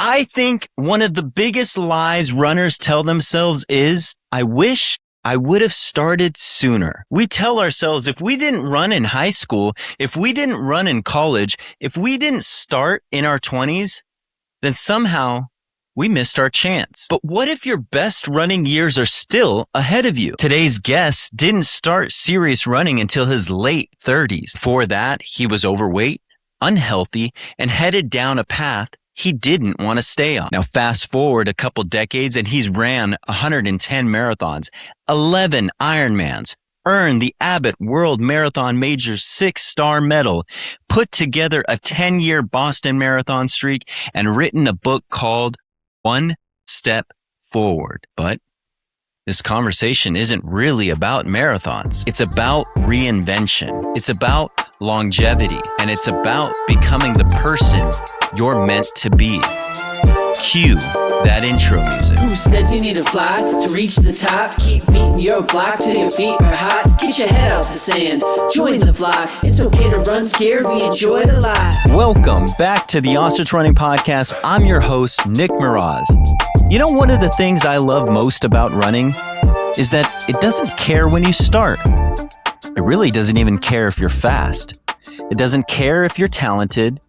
I think one of the biggest lies runners tell themselves is, I wish I would have started sooner. We tell ourselves if we didn't run in high school, if we didn't run in college, if we didn't start in our 20s, then somehow we missed our chance. But what if your best running years are still ahead of you? Today's guest didn't start serious running until his late 30s. Before that, he was overweight, unhealthy, and headed down a path he didn't want to stay on. Now, fast forward a couple decades and he's ran 110 marathons, 11 Ironmans, earned the Abbott World Marathon Majors 6-star medal, put together a 10-year Boston Marathon streak, and written a book called One Step Forward. But this conversation isn't really about marathons. It's about reinvention. It's about longevity. And it's about becoming the person you're meant to be. Cue that intro music. Who says you need to fly to reach the top? Keep beating your block till your feet are hot. Get your head out the sand, join the flock. It's okay to run scared, we enjoy the lie. Welcome back to the Ostrich Running Podcast. I'm your host, Nick Miraz. You know, one of the things I love most about running is that it doesn't care when you start. It really doesn't even care if you're fast. It doesn't care if you're talented.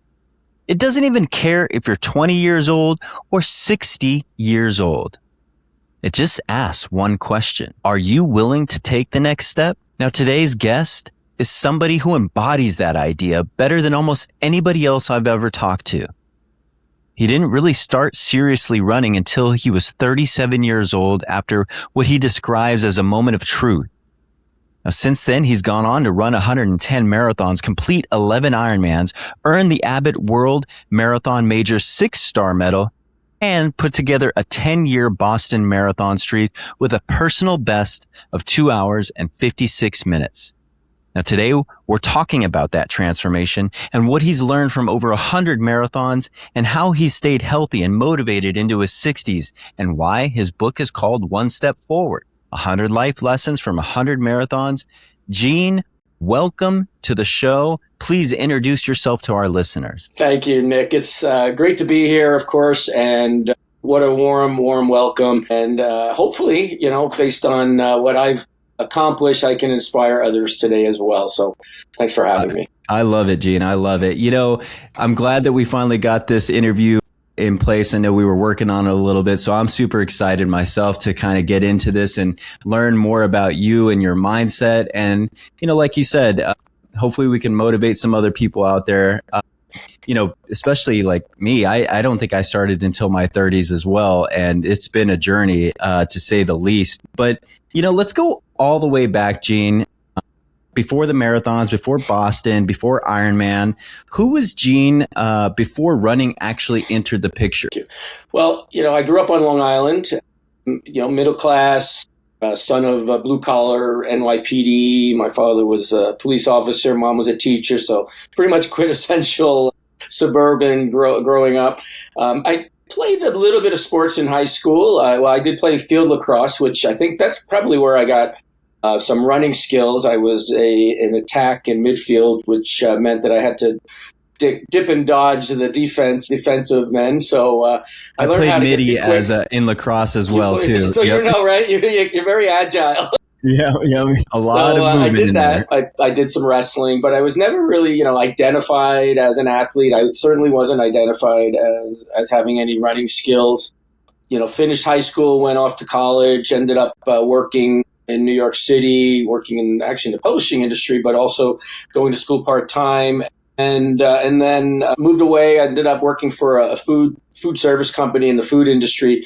It doesn't even care if you're 20 years old or 60 years old. It just asks one question. Are you willing to take the next step? Now, today's guest is somebody who embodies that idea better than almost anybody else I've ever talked to. He didn't really start seriously running until he was 37 years old after what he describes as a moment of truth. Now, since then, he's gone on to run 110 marathons, complete 11 Ironmans, earn the Abbott World Marathon Major 6-star medal, and put together a 10-year Boston Marathon streak with a personal best of 2 hours and 56 minutes. Now, today, we're talking about that transformation and what he's learned from over 100 marathons and how he stayed healthy and motivated into his 60s and why his book is called One Step Forward. 100 life lessons from 100 marathons. Gene, welcome to the show. Please introduce yourself to our listeners. Thank you, Nick. It's great to be here, of course, and what a warm welcome. And hopefully, based on what I've accomplished, I can inspire others today as well. So thanks for having me. I love it, Gene. I love it. I'm glad that we finally got this interview in place. I know we were working on it a little bit, so I'm super excited myself to kind of get into this and learn more about you and your mindset. And, like you said, hopefully we can motivate some other people out there, especially like me. I don't think I started until my 30s as well. And it's been a journey, to say the least. But, let's go all the way back, Gene. Before the marathons, before Boston, before Ironman, who was Gene before running actually entered the picture? Well, I grew up on Long Island, middle class, son of blue collar NYPD. My father was a police officer. Mom was a teacher. So pretty much quintessential suburban growing up. I played a little bit of sports in high school. I did play field lacrosse, which I think that's probably where I got some running skills. I was an attack in midfield, which meant that I had to dip and dodge the defensive men. So I learned how to midi as in lacrosse as well too. So yep. right? You're very agile. Yeah, a lot of movement I did in that. there. I did some wrestling, but I was never really, identified as an athlete. I certainly wasn't identified as having any running skills. Finished high school, went off to college, ended up working in New York City, working in the publishing industry, but also going to school part-time. And then moved away. I ended up working for a food service company in the food industry,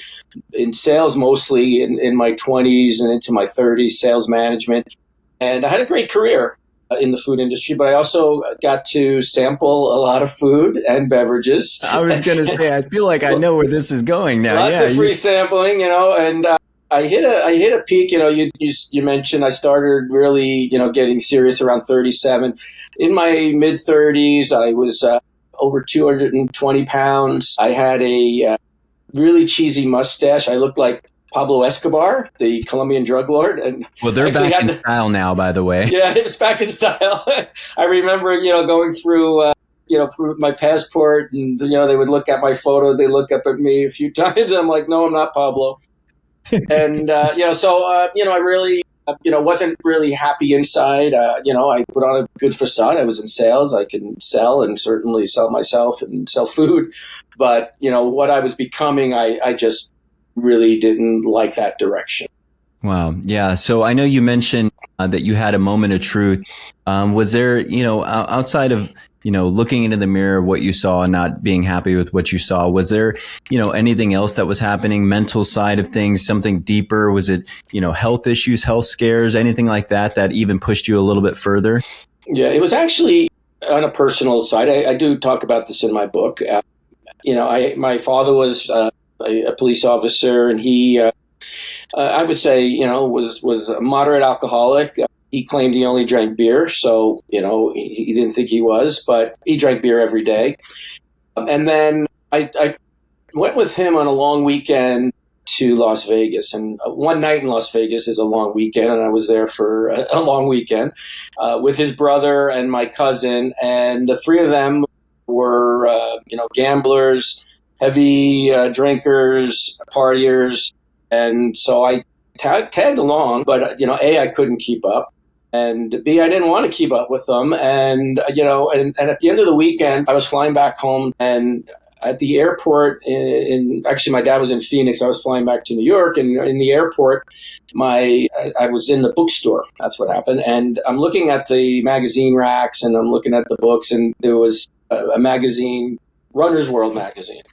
in sales mostly in my 20s and into my 30s, sales management. And I had a great career in the food industry, but I also got to sample a lot of food and beverages. I was going to say, I feel like I know where this is going now. Lots of free sampling, and I hit a peak. You mentioned I started really, getting serious around 37. In my mid 30s, I was over 220 pounds. I had a really cheesy mustache. I looked like Pablo Escobar, the Colombian drug lord. And well, they're back in style now, by the way. Yeah, it's back in style. I remember, going through for my passport, and, they would look at my photo. They look up at me a few times. And I'm like, no, I'm not Pablo. And, I really, wasn't really happy inside. I put on a good facade. I was in sales. I can sell and certainly sell myself and sell food. But, what I was becoming, I just really didn't like that direction. Wow. Yeah. So I know you mentioned that you had a moment of truth. Was there, outside of, looking into the mirror, what you saw and not being happy with what you saw, was there, anything else that was happening, mental side of things, something deeper? Was it, health issues, health scares, anything like that even pushed you a little bit further? Yeah, it was actually on a personal side. I do talk about this in my book. My father was a police officer, and he, I would say, was a moderate alcoholic. He claimed he only drank beer, so, he didn't think he was, but he drank beer every day. And then I went with him on a long weekend to Las Vegas. And one night in Las Vegas is a long weekend, and I was there for a long weekend with his brother and my cousin. And the three of them were, gamblers, heavy drinkers, partiers. And so I tagged along, but, A, I couldn't keep up. And B, I didn't want to keep up with them. And, and at the end of the weekend, I was flying back home, and at the airport actually my dad was in Phoenix. I was flying back to New York, and in the airport, I was in the bookstore. That's what happened. And I'm looking at the magazine racks, and I'm looking at the books, and there was a magazine, Runner's World magazine.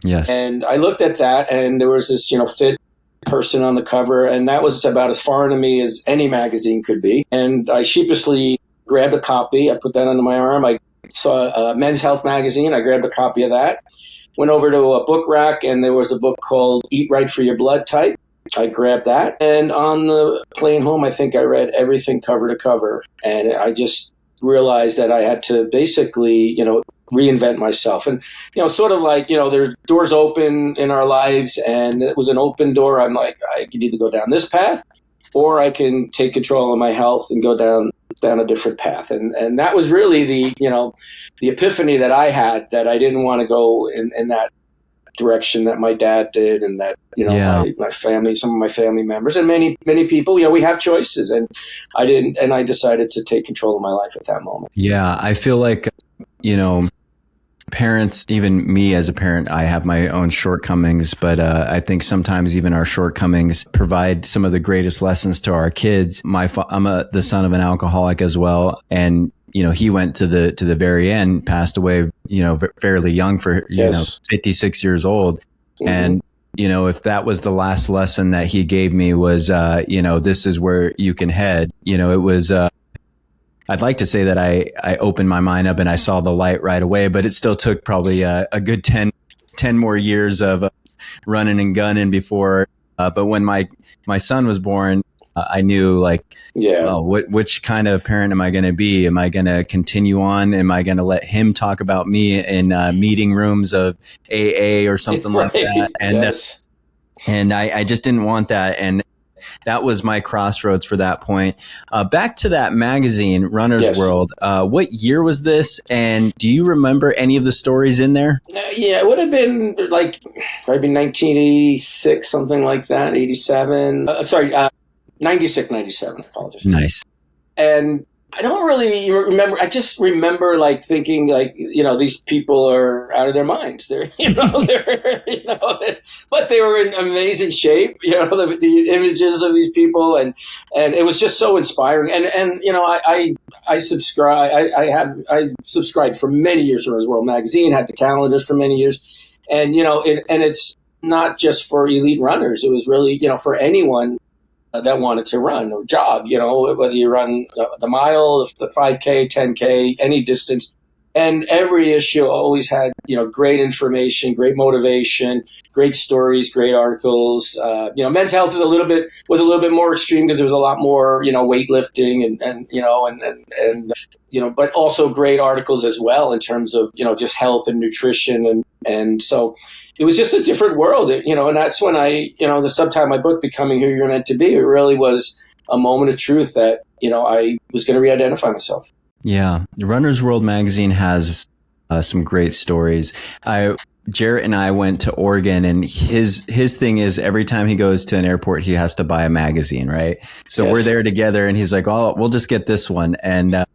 Yes. And I looked at that, and there was this, fit person on the cover, and that was about as foreign to me as any magazine could be. And I sheepishly grabbed a copy. I put that under my arm. I saw Men's Health magazine. I grabbed a copy of that. Went over to a book rack, and there was a book called Eat Right for Your Blood Type. I grabbed that. And on the plane home, I think I read everything cover to cover. And I just realized that I had to basically, reinvent myself. And, sort of like, there's doors open in our lives, and it was an open door. I'm like, I can either go down this path, or I can take control of my health and go down a different path. And that was really the epiphany that I had, that I didn't want to go in that direction that my dad did, and that, my family, some of my family members, and many people, we have choices, and I didn't, and I decided to take control of my life at that moment. Yeah. I feel like, parents, even me as a parent, I have my own shortcomings, but I think sometimes even our shortcomings provide some of the greatest lessons to our kids. I'm the son of an alcoholic as well, and he went to the very end, passed away, fairly young for 56 years old, and if that was the last lesson that he gave me was, this is where you can head. It was. I'd like to say that I opened my mind up and I saw the light right away, but it still took probably a good 10 more years of running and gunning before. But when my son was born, I knew which kind of parent am I going to be? Am I going to continue on? Am I going to let him talk about me in meeting rooms of AA or something like that? And yes. And I just didn't want that. And that was my crossroads for that point. Back to that magazine, Runner's World. What year was this? And do you remember any of the stories in there? Yeah, it would have been maybe 1986, something like that, 87. 96, 97. I apologize. Nice. And I don't really remember. I just remember thinking these people are out of their minds. They're, but they were in amazing shape. The images of these people, and it was just so inspiring. And I subscribe. I subscribed for many years to Runner's World magazine. Had the calendars for many years, and and it's not just for elite runners. It was really for anyone that wanted to run or jog, whether you run the mile, the 5K, 10K, any distance. And every issue always had, great information, great motivation, great stories, great articles. Men's Health was a little bit more extreme because there was a lot more, weightlifting and but also great articles as well in terms of, just health and nutrition. And so it was just a different world, and that's when the subtitle of my book, Becoming Who You're Meant to Be, it really was a moment of truth that, I was going to re-identify myself. Yeah. The Runner's World magazine has some great stories. Jarrett and I went to Oregon, and his thing is every time he goes to an airport, he has to buy a magazine, right? So we're there together, and he's like, "Oh, we'll just get this one." And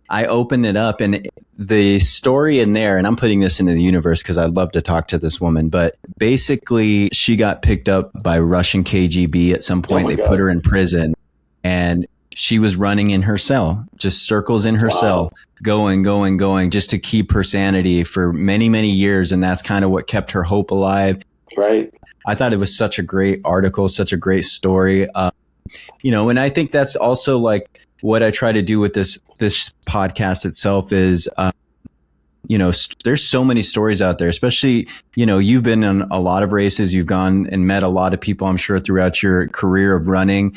I opened it up, and the story in there, and I'm putting this into the universe because I'd love to talk to this woman, but basically she got picked up by Russian KGB at some point. They put her in prison, and she was running in her cell, just circles in her cell, going, just to keep her sanity for many, many years. And that's kind of what kept her hope alive. Right. I thought it was such a great article, such a great story. And I think that's also like what I try to do with this podcast itself is, there's so many stories out there, especially, you've been in a lot of races. You've gone and met a lot of people, I'm sure, throughout your career of running.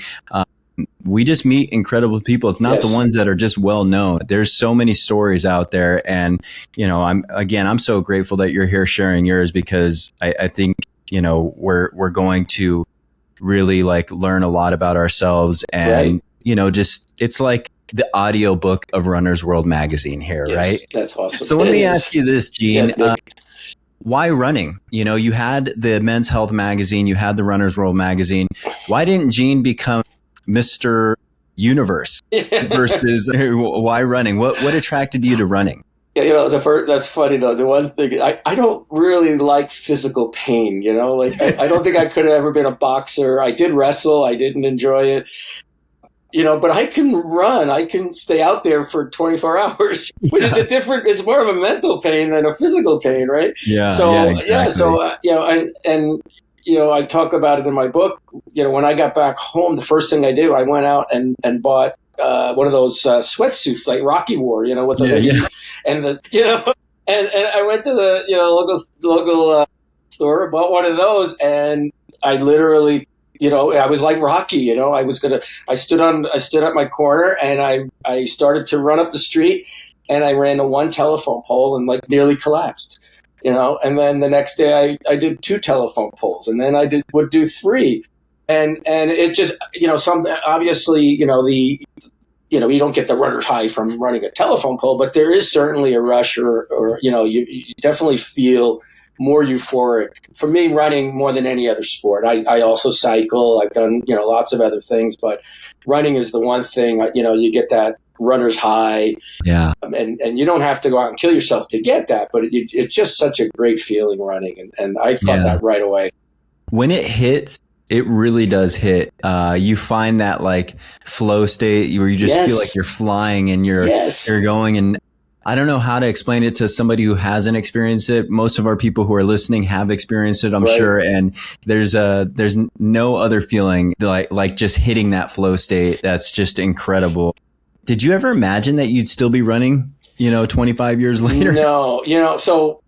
We just meet incredible people. It's not the ones that are just well known. There's so many stories out there. And, I'm so grateful that you're here sharing yours, because I think, we're going to really like learn a lot about ourselves. And, it's like the audio book of Runner's World magazine here, right? That's awesome. So let me ask you this, Gene. Why running? You had the Men's Health magazine, you had the Runner's World magazine. Why didn't Gene become Mr. Universe versus why running? What attracted you to running? Yeah, that's funny though. The one thing, I don't really like physical pain, I don't think I could have ever been a boxer. I did wrestle. I didn't enjoy it. But I can run. I can stay out there for 24 hours, which is it's more of a mental pain than a physical pain, right? Yeah. So, I talk about it in my book. When I got back home, the first thing I did, I went out and bought one of those sweatsuits like Rocky wore, with the and I went to the local store, bought one of those, and I literally, I was like Rocky. I stood at my corner, and I started to run up the street, and I ran to one telephone pole and like nearly collapsed. And then the next day I did 2 telephone poles, and then I would do 3. And it just, obviously, you don't get the runner's high from running a telephone pole, but there is certainly a rush or you definitely feel more euphoric. For me, running more than any other sport. I also cycle. I've done, lots of other things, but running is the one thing, you get that runner's high. Yeah. And you don't have to go out and kill yourself to get that, but it's just such a great feeling running. And I caught that right away. When it hits, it really does hit. You find that like flow state where you just feel like you're flying and you're going, and I don't know how to explain it to somebody who hasn't experienced it. Most of our people who are listening have experienced it, I'm sure. And there's no other feeling like just hitting that flow state. That's just incredible. Did you ever imagine that you'd still be running, 25 years later? No, so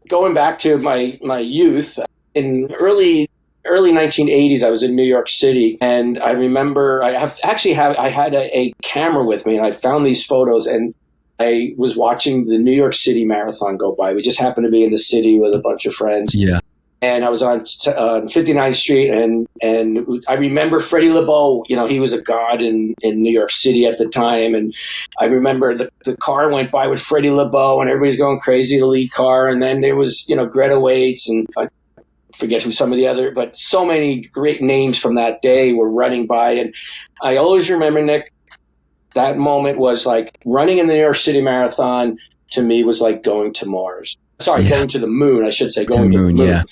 going back to my youth, in early 1980s, I was in New York City, and I remember I had a camera with me, and I found these photos, and I was watching the New York City Marathon go by. We just happened to be in the city with a bunch of friends. Yeah. And I was on 59th Street, and I remember Freddie LeBeau. He was a god in New York City at the time. And I remember the car went by with Freddie LeBeau, and everybody's going crazy, the lead car. And then there was, Greta Waits, and I forget who some of the other, but so many great names from that day were running by. And I always remember, Nick, that moment was like running in the New York City Marathon to me was like going to Mars. Sorry, going to the moon, I should say, going to the moon. Yeah.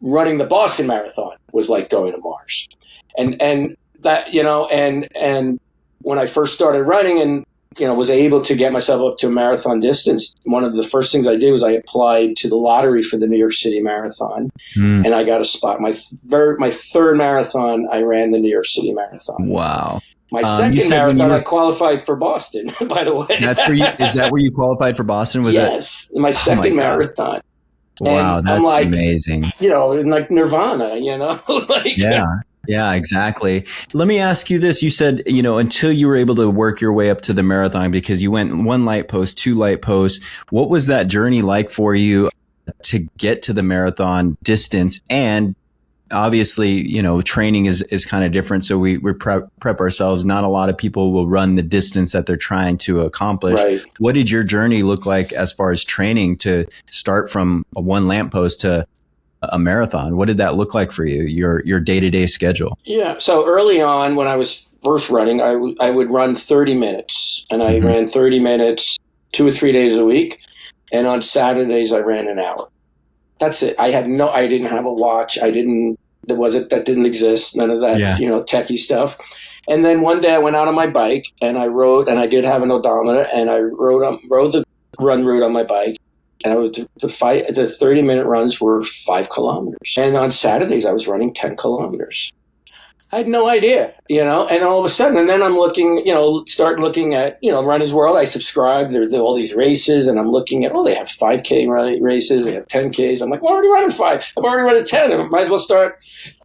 Running the Boston Marathon was like going to Mars. And that, and when I first started running and, was able to get myself up to a marathon distance, one of the first things I did was I applied to the lottery for the New York City Marathon, and I got a spot. My third marathon, I ran the New York City Marathon. Wow. My second marathon, I qualified for Boston, by the way. That's where is that where you qualified for Boston? Yes, my second marathon. Wow, and that's amazing. In like Nirvana, Yeah, exactly. Let me ask you this. You said, until you were able to work your way up to the marathon, because you went 1 light post, 2 light posts. What was that journey like for you to get to the marathon distance? And obviously, training is kind of different. So we prep ourselves. Not a lot of people will run the distance that they're trying to accomplish. Right. What did your journey look like as far as training to start from a one lamppost to a marathon? What did that look like for you, your day-to-day schedule? Yeah. So early on, when I was first running, I would run 30 minutes, and I ran 30 minutes 2 or 3 days a week. And on Saturdays, I ran an hour. That's it. I didn't have a watch. that didn't exist. None of that, techie stuff. And then one day I went out on my bike and I rode, and I did have an odometer, and I rode the run route on my bike. And the 30-minute runs were 5 kilometers. And on Saturdays, I was running 10 kilometers. I had no idea, and all of a sudden, and then I'm looking, start looking at, Runner's World. I subscribe. There's all these races, and I'm looking at, they have 5K races. They have 10Ks. I'm like, well, I'm already running 5. I'm already running 10. I might as well start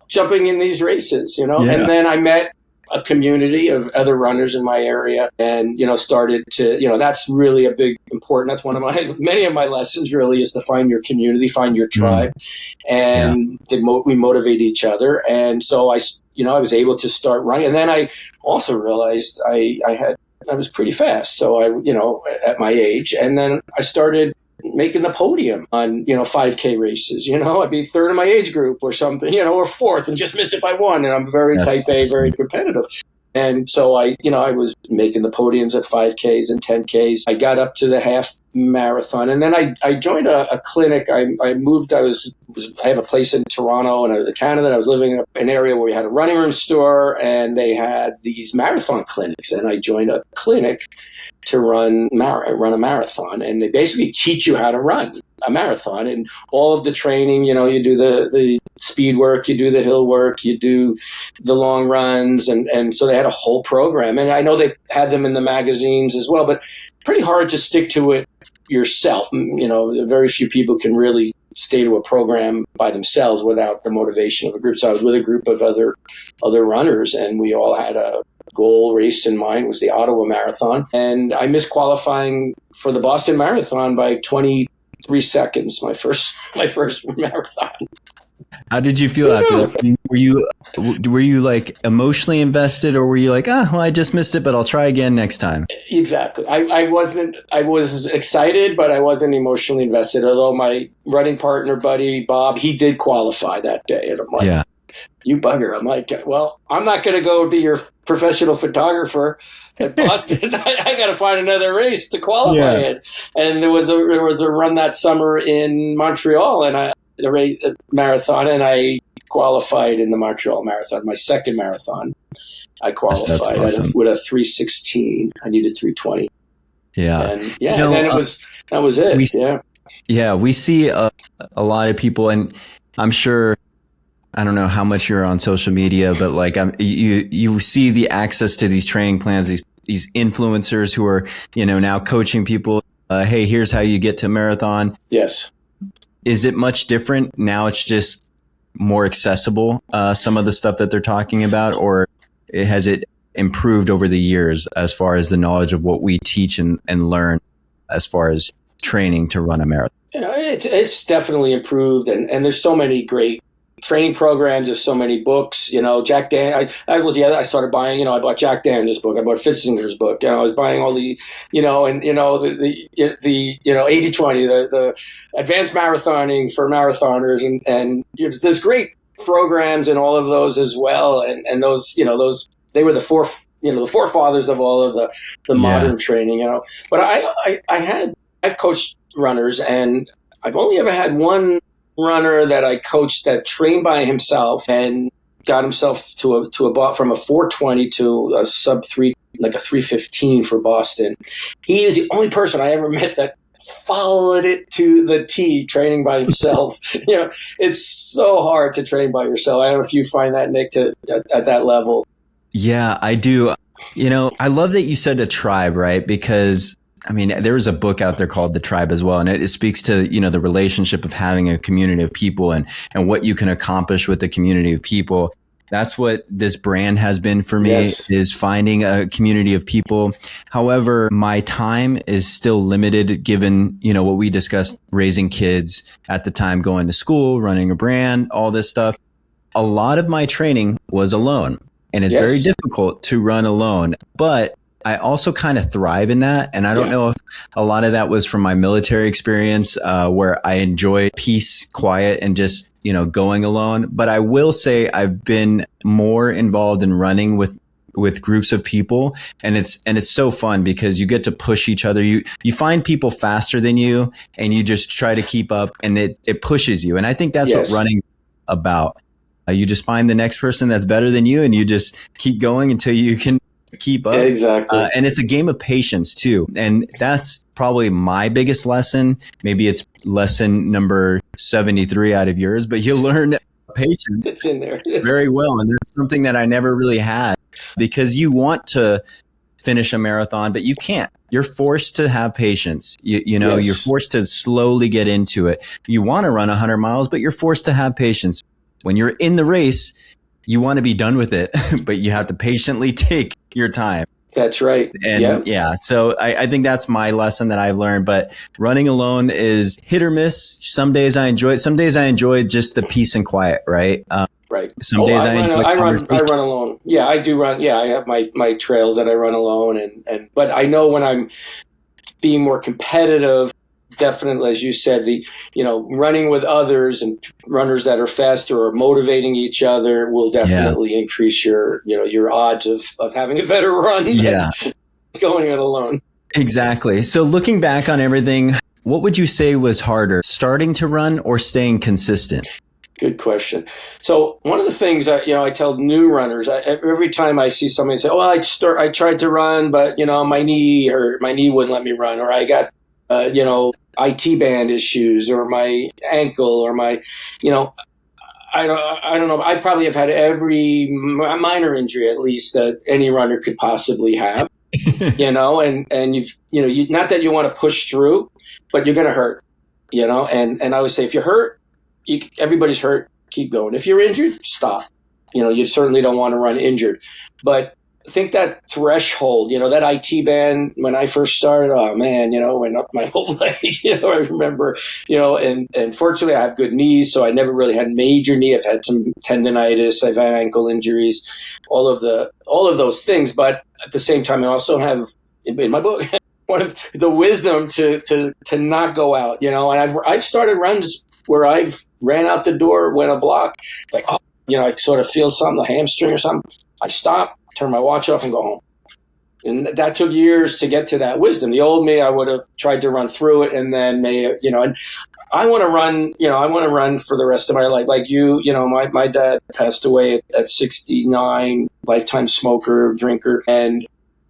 jumping in these races, Yeah. And then I met a community of other runners in my area, and started to, that's really important. That's one of many of my lessons really, is to find your community, find your tribe, and we motivate each other. And so I was able to start running, and then I also realized I was pretty fast. So at my age, and then I started making the podium on 5K races. I'd be third in my age group or something, or fourth, and just miss it by one. And I'm very type A, very competitive. And so I was making the podiums at 5Ks and 10Ks. I got up to the half marathon, and then I joined a clinic. I moved. I have a place in Toronto and Canada. I was living in an area where we had a running room store, and they had these marathon clinics. And I joined a clinic to run a marathon, and they basically teach you how to run a marathon, and all of the training. You do the speed work, you do the hill work, you do the long runs, and so they had a whole program. And I know they had them in the magazines as well, but pretty hard to stick to it yourself. Very few people can really stay to a program by themselves without the motivation of a group. So I was with a group of other runners, and we all had a goal race in mind. Was the Ottawa Marathon, and I missed qualifying for the Boston Marathon by 23 seconds. My first marathon. How did you feel after that? Were you like emotionally invested, or were you like, well, I just missed it, but I'll try again next time? Exactly. I was excited, but I wasn't emotionally invested. Although my running partner, buddy Bob, he did qualify that day, and I'm like, you bugger. I'm like, well, I'm not going to go be your professional photographer at Boston. I got to find another race to qualify in. And there was a run that summer in Montreal, and a marathon, and I qualified in the Montreal Marathon, my second marathon. I qualified with a 3:16. I needed 3:20. Yeah. And then that was it. We see a lot of people, and I'm sure, I don't know how much you're on social media, but like you see the access to these training plans, these influencers who are, now coaching people. Hey, here's how you get to marathon. Yes. Is it much different now? It's just more accessible, some of the stuff that they're talking about, or has it improved over the years as far as the knowledge of what we teach and learn as far as training to run a marathon? It's definitely improved, and there's so many great training programs. There's so many books. Jack Dan. I started buying. I bought Jack Daniel's book. I bought Fitzinger's book. I was buying all the, the 80-20, the advanced marathoning for marathoners, and there's great programs in all of those as well. And those, they were the forefathers of all of the modern training. But I've coached runners, and I've only ever had one runner that I coached that trained by himself and got himself from a 4:20 to a sub 3, like a 3:15 for Boston. He is the only person I ever met that followed it to the T, training by himself. It's so hard to train by yourself. I don't know if you find that, Nick, at that level. Yeah, I do. I love that you said a tribe, right? Because there is a book out there called The Tribe as well. And it speaks to, the relationship of having a community of people and what you can accomplish with a community of people. That's what this brand has been for me, is finding a community of people. However, my time is still limited given, what we discussed, raising kids at the time, going to school, running a brand, all this stuff. a lot of my training was alone, and it's very difficult to run alone, but I also kind of thrive in that. And I don't know if a lot of that was from my military experience, where I enjoy peace, quiet, and just, going alone. But I will say I've been more involved in running with groups of people, and it's so fun because you get to push each other. You find people faster than you, and you just try to keep up, and it pushes you. And I think that's what running's about. You just find the next person that's better than you, and you just keep going until you can keep up. Exactly. And it's a game of patience too. And that's probably my biggest lesson. Maybe it's lesson number 73 out of yours, but you learn patience. It's in there. Very well. And that's something that I never really had, because you want to finish a marathon, but you can't. You're forced to have patience. You're forced to slowly get into it. You want to run 100 miles, but you're forced to have patience. When you're in the race, you want to be done with it, but you have to patiently take your time. That's right. And so I think that's my lesson that I've learned. But running alone is hit or miss. Some days I enjoy it. Some days I enjoy just the peace and quiet, right? Right. Some days I run alone. Yeah, I do run. Yeah, I have my trails that I run alone. But I know when I'm being more competitive, definitely, as you said, running with others and runners that are faster or motivating each other will definitely increase your odds of having a better run than going it alone. Exactly. So looking back on everything, what would you say was harder, starting to run or staying consistent? Good question. So one of the things I tell new runners, every time I see somebody say, "Oh, I tried to run, but my knee hurt, my knee wouldn't let me run," or I got IT band issues, or my ankle, or my, I don't know. I probably have had every minor injury, at least, that any runner could possibly have, and you've, not that you want to push through, but you're going to hurt, and I always say, if you're hurt, everybody's hurt, keep going. If you're injured, stop. You certainly don't want to run injured, but I think that threshold, that IT band, when I first started, oh man, went up my whole leg. I remember, and fortunately I have good knees, so I never really had major knee. I've had some tendonitis, I've had ankle injuries, all of those things. But at the same time, I also have in my book one of the wisdom to not go out, and I've started runs where I've ran out the door, went a block, like, I sort of feel something, a hamstring or something. I stop, turn my watch off, and go home. And that took years to get to that wisdom. The old me, I would have tried to run through it, and then and I want to run for the rest of my life. Like my dad passed away at 69, lifetime smoker, drinker. And,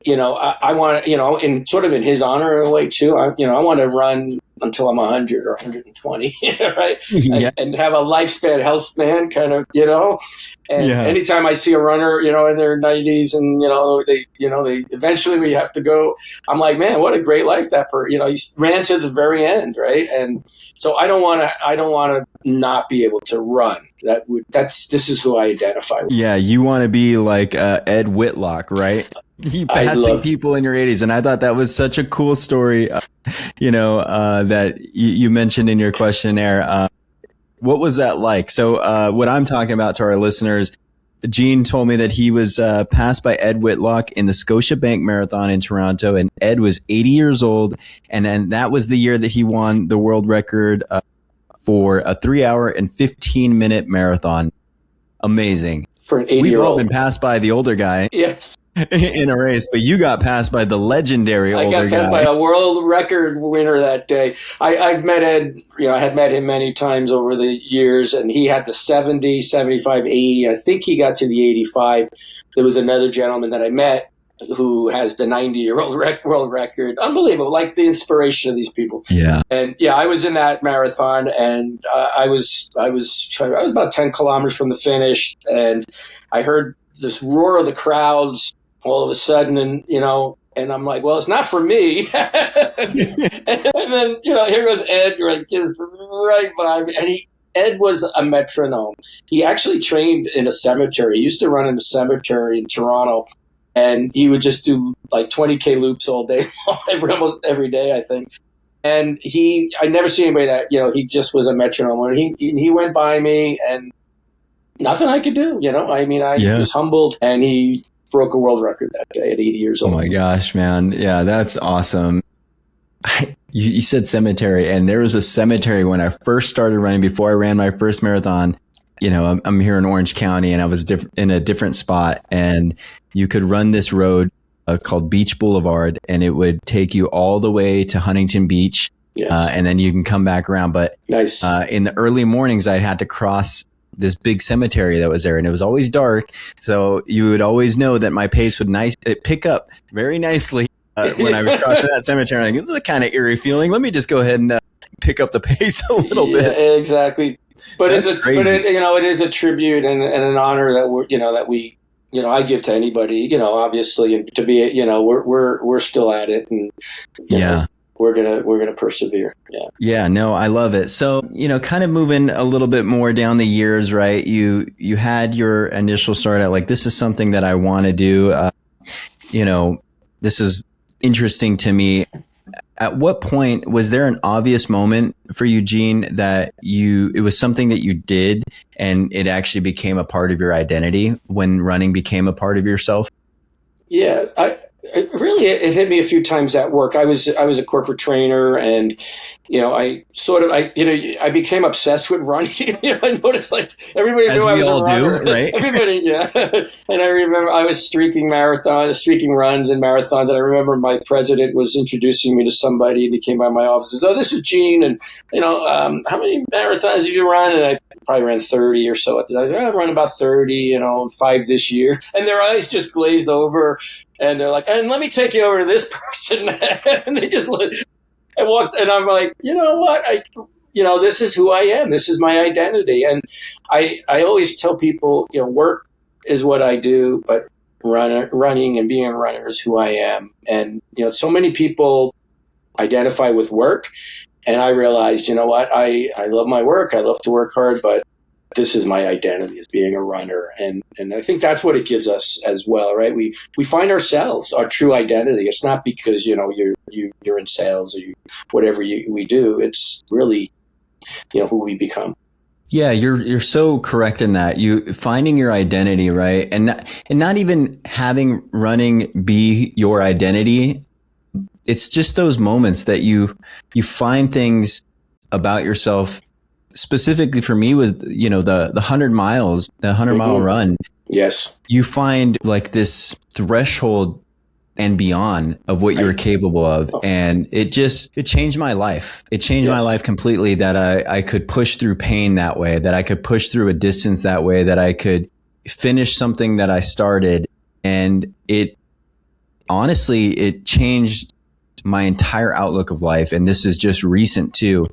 I want to, in sort of in his honor in a way too, I want to run until I'm 100 or 120, right? And have a lifespan, health span kind of, and anytime I see a runner, in their 90s and, they eventually we have to go, I'm like, man, what a great life that he ran to the very end. Right. And so I don't want to not be able to run. This is who I identify with. Yeah. You want to be like Ed Whitlock, right? You passing people in your 80s. And I thought that was such a cool story, that you mentioned in your questionnaire. What was that like? So what I'm talking about to our listeners, Gene told me that he was passed by Ed Whitlock in the Scotiabank Marathon in Toronto, and Ed was 80 years old, and then that was the year that he won the world record for a 3 hour and 15-minute marathon. Amazing. For an 80-year-old. We've all been passed by the older guy. Yes. In a race, but you got passed by the legendary older guy. I got passed by a world record winner that day. I've met Ed, I had met him many times over the years, and he had the 70, 75, 80. I think he got to the 85. There was another gentleman that I met who has the 90-year-old world record. Unbelievable, like the inspiration of these people. Yeah. And I was in that marathon, and I was about 10 kilometers from the finish, and I heard this roar of the crowds all of a sudden, and I'm like, well, it's not for me. and then, here goes Ed, like, just right by me. And Ed was a metronome. He actually trained in a cemetery. He used to run in a cemetery in Toronto, and he would just do like 20K loops all day, almost every day, I think. And I never see anybody that, he just was a metronome. And he went by me, and nothing I could do. I was humbled, and he broke a world record that day at 80 years old. Oh my gosh, man. Yeah, that's awesome. You said cemetery, and there was a cemetery when I first started running, before I ran my first marathon. I'm here in Orange County, and I was in a different spot, and you could run this road called Beach Boulevard, and it would take you all the way to Huntington Beach. Yes. And then you can come back around. But nice. In the early mornings, I had to cross this big cemetery that was there, and it was always dark. So you would always know that my pace would pick up very nicely when I would cross that cemetery. I'm like, this is a kind of eerie feeling. Let me just go ahead and pick up the pace a little bit. Exactly. But it is a tribute and an honor that I give to anybody, obviously, and to be, we're still at it, and we're gonna persevere. Yeah. Yeah. No, I love it. So, kind of moving a little bit more down the years, right? You had your initial start at like, this is something that I want to do. This is interesting to me. At what point was there an obvious moment for you, Gene, that it was something that you did and it actually became a part of your identity when running became a part of yourself? Yeah, it hit me a few times at work. I was a corporate trainer, and I became obsessed with running. I noticed like everybody knew I was a runner. Right? Everybody, yeah. And I remember I was streaking runs and marathons. And I remember my president was introducing me to somebody, and he came by my office and said, "Oh, this is Gene, and how many marathons have you run?" And I probably ran 30 or so. I've run about 30, 5 this year. And their eyes just glazed over, and they're like, "And let me take you over to this person." And they just I walked, and I'm like, you know what? This is who I am. This is my identity. And I always tell people, work is what I do, but running and being a runner is who I am. And, so many people identify with work. And I realized, I love my work. I love to work hard, but this is my identity as being a runner. And I think that's what it gives us as well, right? We find ourselves, our true identity. It's not because, you're in sales or whatever we do. It's really, who we become. Yeah, you're so correct in that. You finding your identity, right? And not even having running be your identity. It's just those moments that you find things about yourself. Specifically for me was, the 100 miles, the 100-mile run. Yes. You find like this threshold and beyond of what you're capable of. And it changed my life. It changed my life completely, that I could push through pain that way, that I could push through a distance that way, that I could finish something that I started. And it changed my entire outlook of life. And this is just recent too.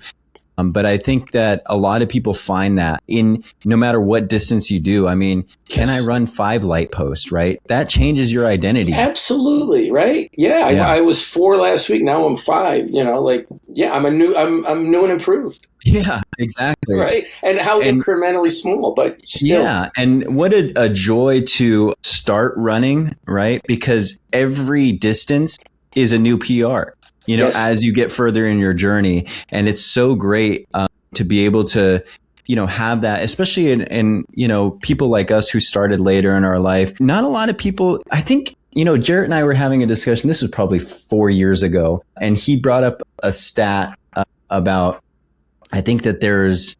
But I think that a lot of people find that in no matter what distance you do. I mean, can I run 5 light posts, right? That changes your identity. Absolutely. Right. Yeah. I was 4 last week. Now I'm 5, I'm new and improved. Yeah, exactly. Right. And how incrementally small, but still. Yeah. And what a joy to start running, right? Because every distance is a new PR. As you get further in your journey. And it's so great to be able to, have that, especially in people like us who started later in our life. Not a lot of people, I think, Jarrett and I were having a discussion. This was probably 4 years ago. And he brought up a stat about, I think that there's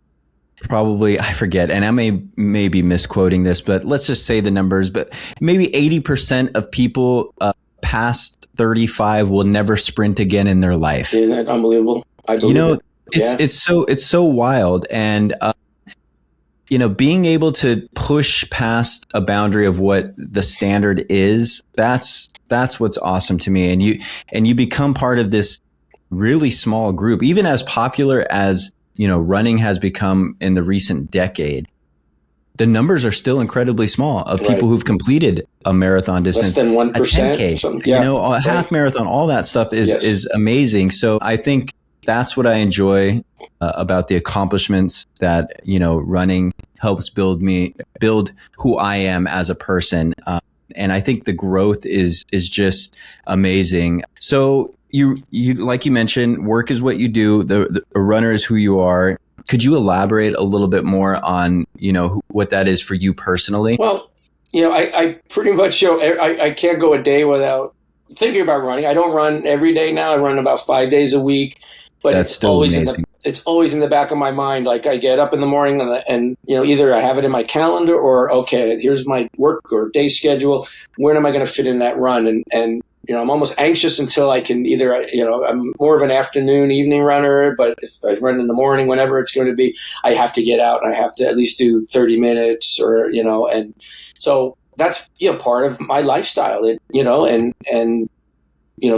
probably, I forget, and I may be misquoting this, but let's just say the numbers, but maybe 80% of people past 35 will never sprint again in their life. Isn't that unbelievable? I believe it's so wild. And, being able to push past a boundary of what the standard is, that's what's awesome to me. And you become part of this really small group, even as popular as, running has become in the recent decade. The numbers are still incredibly small of people who've completed a marathon distance. Less than 1%. A 10K, a half marathon, all that stuff is amazing. So I think that's what I enjoy about the accomplishments that, running helps build who I am as a person. And I think the growth is just amazing. So you like you mentioned, work is what you do. The runner is who you are. Could you elaborate a little bit more on, what that is for you personally? Well, I pretty much, I can't go a day without thinking about running. I don't run every day now. I run about 5 days a week, but that's still always amazing. It's always in the back of my mind. Like I get up in the morning and either I have it in my calendar or, okay, here's my work or day schedule. When am I going to fit in that run? And I'm almost anxious until I can either, I'm more of an afternoon, evening runner, but if I run in the morning, whenever it's going to be, I have to get out and I have to at least do 30 minutes or, and so that's, part of my lifestyle, and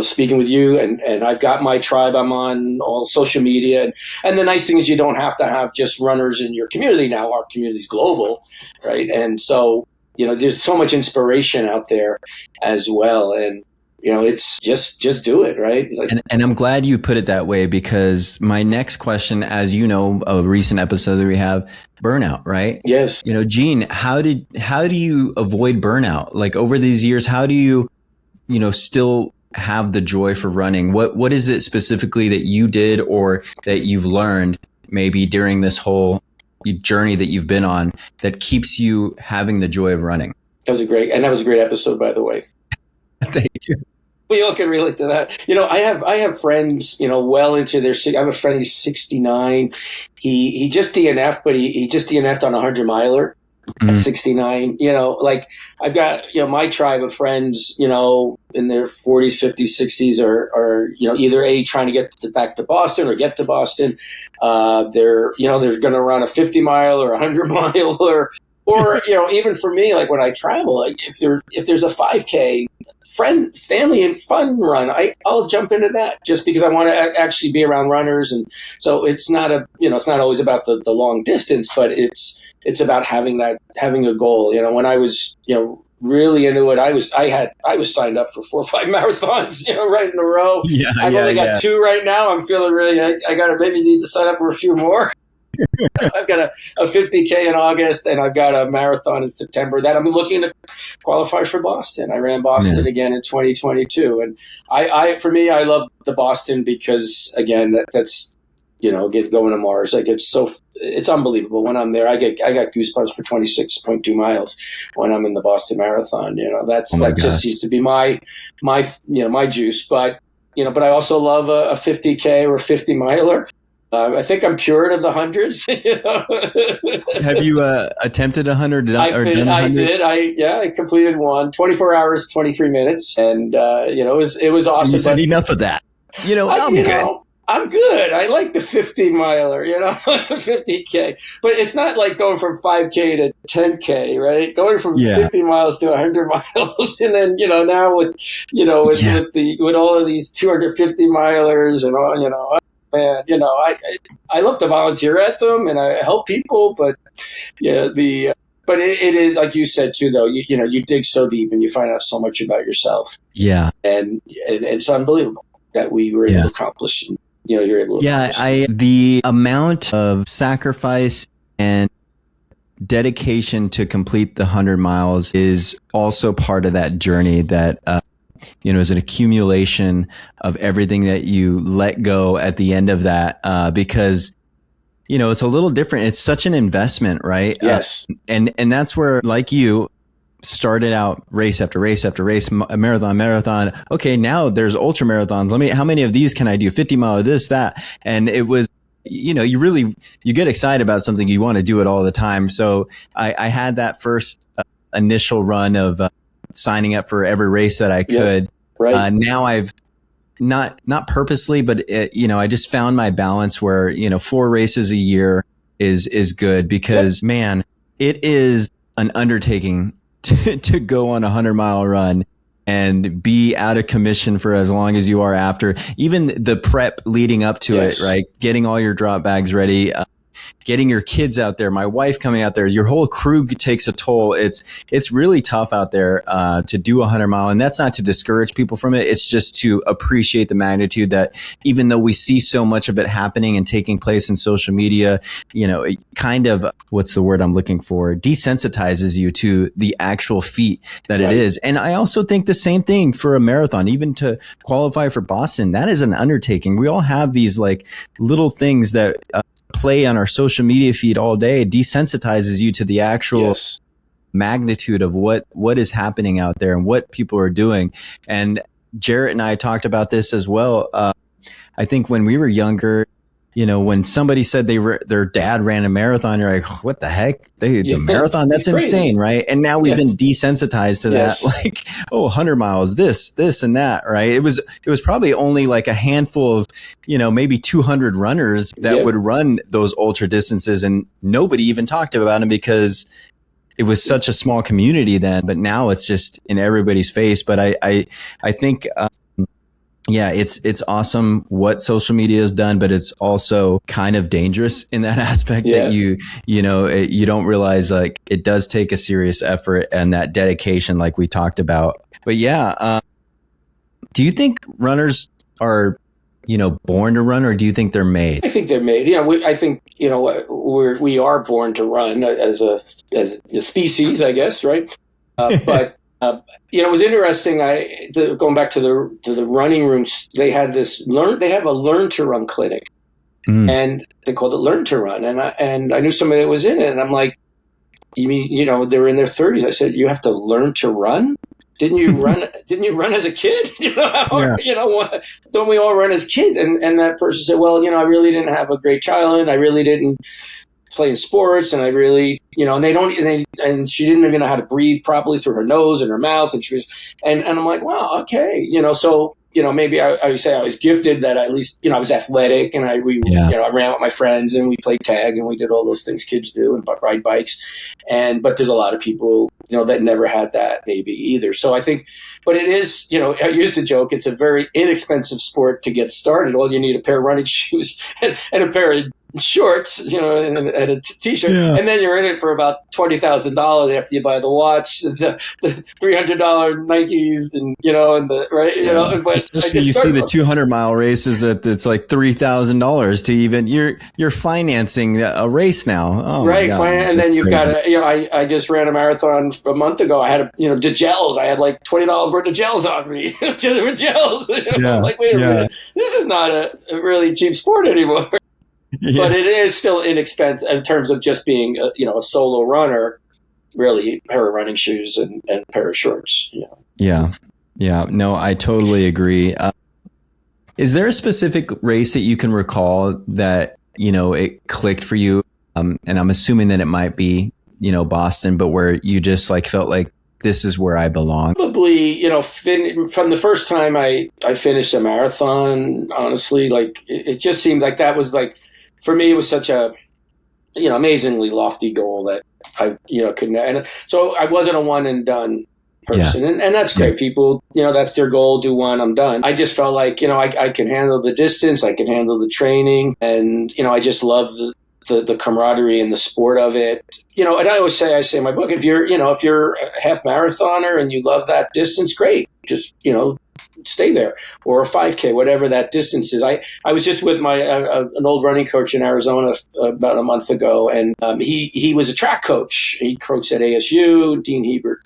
speaking with you and I've got my tribe. I'm on all social media. And the nice thing is you don't have to have just runners in your community now. Our community's global, right? And so, there's so much inspiration out there as well. And, it's just do it, right? Like, and I'm glad you put it that way, because my next question, as you know, a recent episode that we have, burnout, right? Yes. Gene, how do you avoid burnout? Like over these years, how do you, still have the joy for running? What is it specifically that you did or that you've learned maybe during this whole journey that you've been on that keeps you having the joy of running? That was a great episode, by the way. Thank you. We all can relate to that. I have friends, well into their, I have a friend, he's 69. He just DNF'd, but he just DNF'd on a 100-miler at 69. I've got, my tribe of friends, in their 40s, 50s, 60s are either trying to get back to Boston or get to Boston. They're going to run a 50-mile or a 100-mile or even for me, like when I travel, like if there's a 5K family and fun run, I'll jump into that just because I want to actually be around runners. And so it's not it's not always about the long distance, but it's about having a goal. When I was, really into it, I was signed up for 4 or 5 marathons, right in a row. Yeah, I've only got 2 right now. I'm feeling really, I got to maybe need to sign up for a few more. I've got a 50K in August, and I've got a marathon in September that I'm looking to qualify for Boston. I ran Boston again in 2022, and I love the Boston because again, that's going to Mars. Like it's unbelievable when I'm there. I got goosebumps for 26.2 miles when I'm in the Boston Marathon. That just seems to be my juice. But but I also love a 50K or 50-miler. I think I'm cured of the hundreds. Have you attempted 100? I did. I completed one. 24 hours, 23 minutes, and it was awesome. You said enough of that. I'm good. I'm good. I like the 50-miler, 50K. But it's not like going from 5K to 10K, right? Going from 50 miles to 100 miles, and then now with all of these 250 milers and all, man, I love to volunteer at them and I help people, but but it is like you said too, though. You dig so deep and you find out so much about yourself. Yeah, and it's unbelievable that we were able to accomplish. You're able to accomplish. The amount of sacrifice and dedication to complete the 100 miles is also part of that journey that. Is an accumulation of everything that you let go at the end of that, because, it's a little different. It's such an investment, right? Yes. And that's where, like you started out race after race after race, marathon. Okay. Now there's ultra marathons. How many of these can I do? 50 mile, this, that. And it was, you get excited about something. You want to do it all the time. So I had that first initial run of, signing up for every race that I could. Yeah, right. Now I've not purposely, but I just found my balance where, 4 races a year is good because man, it is an undertaking to go on a 100-mile run and be out of commission for as long as you are after. Even the prep leading up to it, right? Getting all your drop bags ready, getting your kids out there, my wife coming out there, your whole crew takes a toll. It's really tough out there to do a 100-mile. And that's not to discourage people from it. It's just to appreciate the magnitude that even though we see so much of it happening and taking place in social media, it kind of, what's the word I'm looking for, desensitizes you to the actual feat that it is. And I also think the same thing for a marathon, even to qualify for Boston, that is an undertaking. We all have these like little things that play on our social media feed all day desensitizes you to the actual magnitude of what is happening out there and what people are doing. And Jarrett and I talked about this as well. I think when we were younger, you know, when somebody said their dad ran a marathon, you're like, what the heck? The marathon? That's insane, right? And now we've been desensitized to that. Like, 100 miles, this and that, right? It was probably only like a handful of, you know, maybe 200 runners that would run those ultra distances, and nobody even talked about them because it was such a small community then. But now it's just in everybody's face. But I think, it's awesome what social media has done, but it's also kind of dangerous in that aspect that you don't realize, like, it does take a serious effort and that dedication, like we talked about. But do you think runners are, you know, born to run, or do you think they're made? I think they're made. I think, you know, we are born to run as a species, I guess, right? But you know, it was interesting. Going back to the running rooms, they have a learn to run clinic, and they called it Learn to Run. And I knew somebody that was in it, and I'm like, you mean, you know, they were in their 30s. I said, you have to learn to run? Didn't you run? Didn't you run as a kid? You know, don't we all run as kids? And that person said, well, you know, I really didn't have a great childhood. I really didn't play in sports, and I really, you know, and she didn't even know how to breathe properly through her nose and her mouth, and she was, and I'm like, wow, okay, you know, so, you know, maybe I would say I was gifted that at least, you know, I was athletic, and I ran with my friends, and we played tag, and we did all those things kids do, and ride bikes, but there's a lot of people, you know, that never had that maybe either. So I think, but it is, you know, I used to joke, it's a very inexpensive sport to get started. All you need a pair of running shoes and a pair of shorts, you know, and a t-shirt, and then you're in it for about $20,000 after you buy the watch, the $300 Nikes, and you know, and the right, you know. But especially you see the 200-mile races that it's like $3,000 to even you're financing a race now. Oh, right, and then you've got to, you know, I just ran a marathon a month ago. I had the gels. I had like $20 worth of gels on me, just with gels. I was like, wait a minute, this is not a really cheap sport anymore. But it is still inexpensive in terms of just being, a solo runner. Really, a pair of running shoes and a pair of shorts. Yeah. No, I totally agree. Is there a specific race that you can recall that it clicked for you? And I'm assuming that it might be Boston, but where you just like felt like this is where I belong. Probably, from the first time I finished a marathon. Honestly, like it just seemed like that was like. For me, it was such a, amazingly lofty goal that I, couldn't. And so I wasn't a one and done person. Yeah. And that's great. People, that's their goal. Do one, I'm done. I just felt like, I can handle the distance. I can handle the training. And, I just love the camaraderie and the sport of it. And I always say in my book, if you're a half marathoner and you love that distance, great. Just, stay there, or a 5K, whatever that distance is. I was just with my an old running coach in Arizona about a month ago, and he was a track coach. He coached at ASU, Dean Hebert,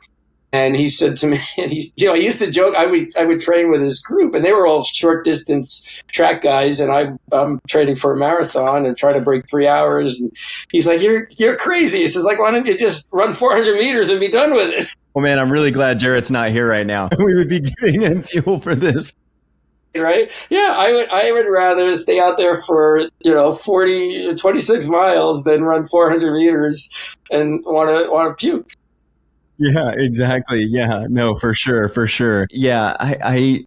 and he said to me, and I used to joke, I would train with his group, and they were all short distance track guys, and I'm training for a marathon and trying to break 3 hours, and he's like, "You're crazy." He says, like, "Why don't you just run 400 meters and be done with it?" Oh man, I'm really glad Jarrett's not here right now. We would be giving him fuel for this. Right? Yeah, I would rather stay out there for, 26 miles than run 400 meters and want to puke. Yeah, exactly. Yeah, no, for sure. Yeah, I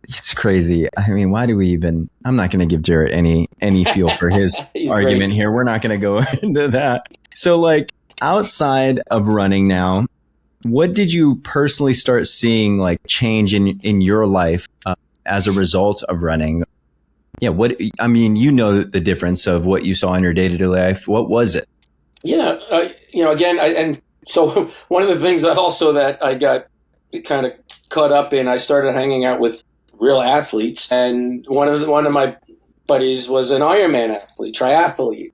it's crazy. I mean, why do we even, I'm not going to give Jarrett any fuel for his argument here. We're not going to go into that. So like outside of running now, what did you personally start seeing like change in your life as a result of running? Yeah, the difference of what you saw in your day-to-day life. What was it? Yeah, again, so one of the things that I got kind of caught up in, I started hanging out with real athletes, and one of my buddies was an Ironman athlete, triathlete,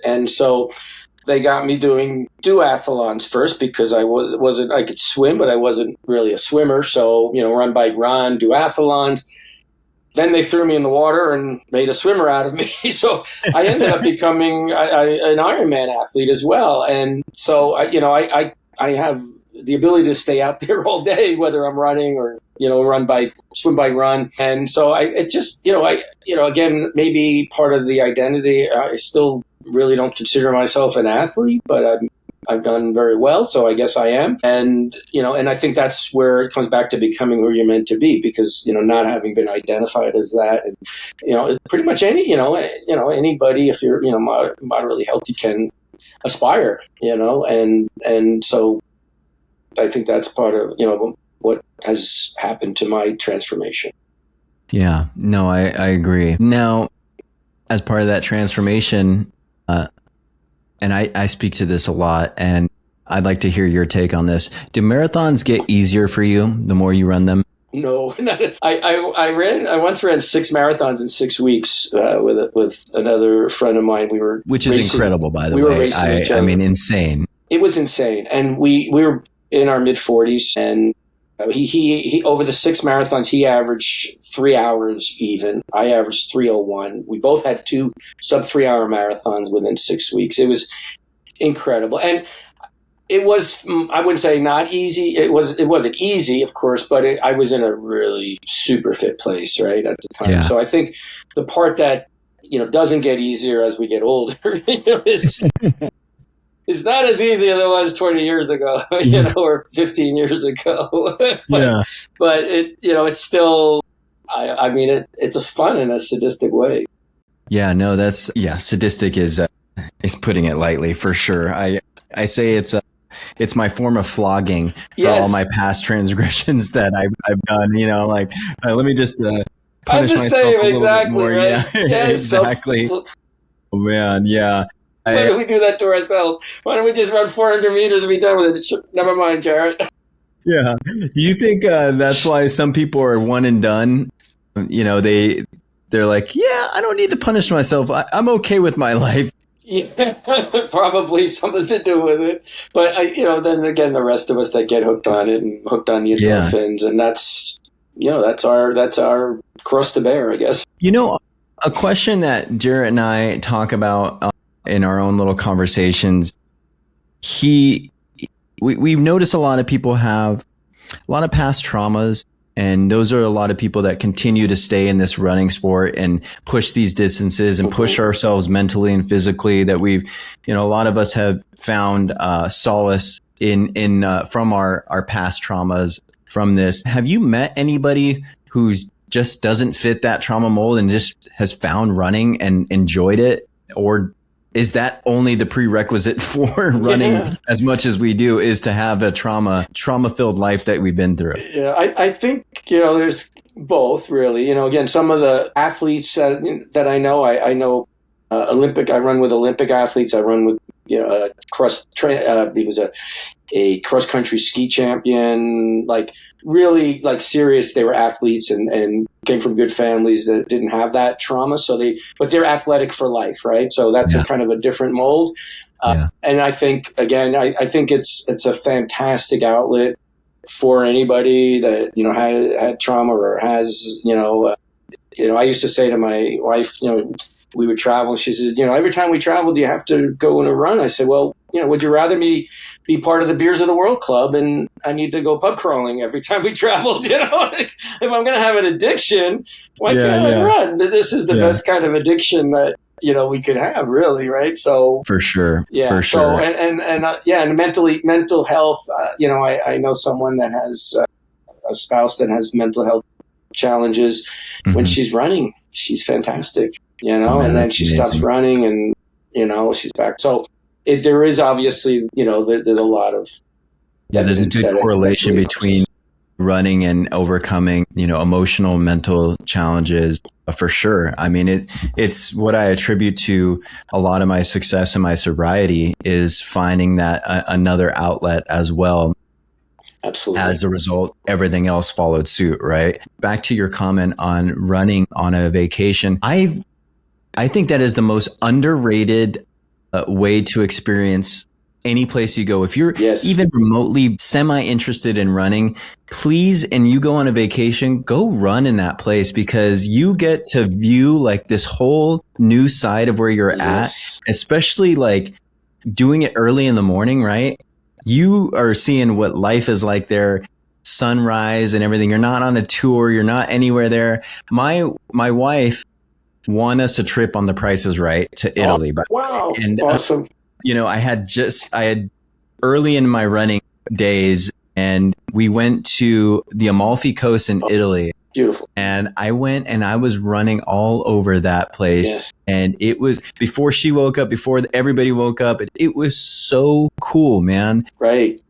and so they got me doing duathlons first because I could swim, but I wasn't really a swimmer. So, run, bike, run, duathlons. then they threw me in the water and made a swimmer out of me. So I ended up becoming an Ironman athlete as well. And so, I have the ability to stay out there all day, whether I'm running or, swim, bike, run. And so again, maybe part of the identity, I still really don't consider myself an athlete, but I've done very well, so I guess I am. And, and I think that's where it comes back to becoming who you're meant to be, because, not having been identified as that, and, pretty much anybody, if you're, moderately healthy, can aspire, and so I think that's part of, what has happened to my transformation. Yeah, no, I agree. Now, as part of that transformation, and I speak to this a lot, and I'd like to hear your take on this. Do marathons get easier for you the more you run them? No, I once ran 6 marathons in 6 weeks with another friend of mine. Which is incredible, by the way. We were racing each other. I mean, insane. It was insane, and we were in our mid-40s, and he over the 6 marathons, he averaged 3 hours even. I averaged 3:01. We both had 2 sub-3-hour marathons within 6 weeks. It was incredible. And it was, I wouldn't say not easy. It wasn't easy, of course, but I was in a really super fit place, right, at the time. Yeah. So I think the part that, doesn't get easier as we get older, is it's not as easy as it was 20 years ago, or 15 years ago. But it's still, I mean, it's a fun in a sadistic way. Yeah, no, sadistic is putting it lightly, for sure. I say it's my form of flogging for all my past transgressions that I've done, let me just punish myself a little bit more. Right? Yeah, exactly. Oh, man, yeah. Why do we do that to ourselves? Why don't we just run 400 meters and be done with it? Never mind, Jarrett. Yeah. Do you think that's why some people are one and done? They're like, yeah, I don't need to punish myself. I'm okay with my life. Yeah, probably something to do with it. But then again, the rest of us that get hooked on it and hooked on the endorphins, and that's our cross to bear, I guess. A question that Jarrett and I talk about in our own little conversations, we've noticed a lot of people have a lot of past traumas, and those are a lot of people that continue to stay in this running sport and push these distances and push ourselves mentally and physically, that a lot of us have found solace in from our past traumas from this. Have you met anybody who's just doesn't fit that trauma mold and just has found running and enjoyed it? Or is that only the prerequisite for running as much as we do, is to have a trauma-filled life that we've been through? Yeah, I think, there's both, really. Again, some of the athletes that I know, I know Olympic. I run with Olympic athletes. I run with he was a cross country ski champion, like really like serious. They were athletes and came from good families that didn't have that trauma. But they're athletic for life, right? So that's a kind of a different mold. And I think, again, I think it's a fantastic outlet for anybody that, had trauma or has, I used to say to my wife, we would travel. She says, every time we travel, do you have to go on a run? I said, well, would you rather be part of the Beers of the World Club and I need to go pub crawling every time we traveled? If I'm going to have an addiction, why can't I run? This is the best kind of addiction that, we could have, really, right? So for sure. Yeah. For sure. So, and mental health, I know someone that has a spouse that has mental health challenges. When she's running, she's fantastic. And then she stops running and, she's back. So there is obviously, there's a lot of. Yeah, there's a good correlation between running and overcoming, emotional, mental challenges, for sure. I mean, it's what I attribute to a lot of my success in my sobriety, is finding that another outlet as well. Absolutely. As a result, everything else followed suit, right? Back to your comment on running on a vacation. I think that is the most underrated way to experience any place you go, if you're Yes. even remotely semi-interested in running, please, and you go on a vacation, go run in that place, because you get to view like this whole new side of where you're Yes. at, especially like doing it early in the morning, right? You are seeing what life is like there, sunrise and everything. You're not on a tour. You're not anywhere there. My wife won us a trip on The Price is Right to Italy. Wow. And, Awesome. I had early in my running days, and we went to the Amalfi Coast in Italy. Beautiful. And I went and I was running all over that place. Yes. And it was before she woke up, before everybody woke up. It was so cool, man. Right.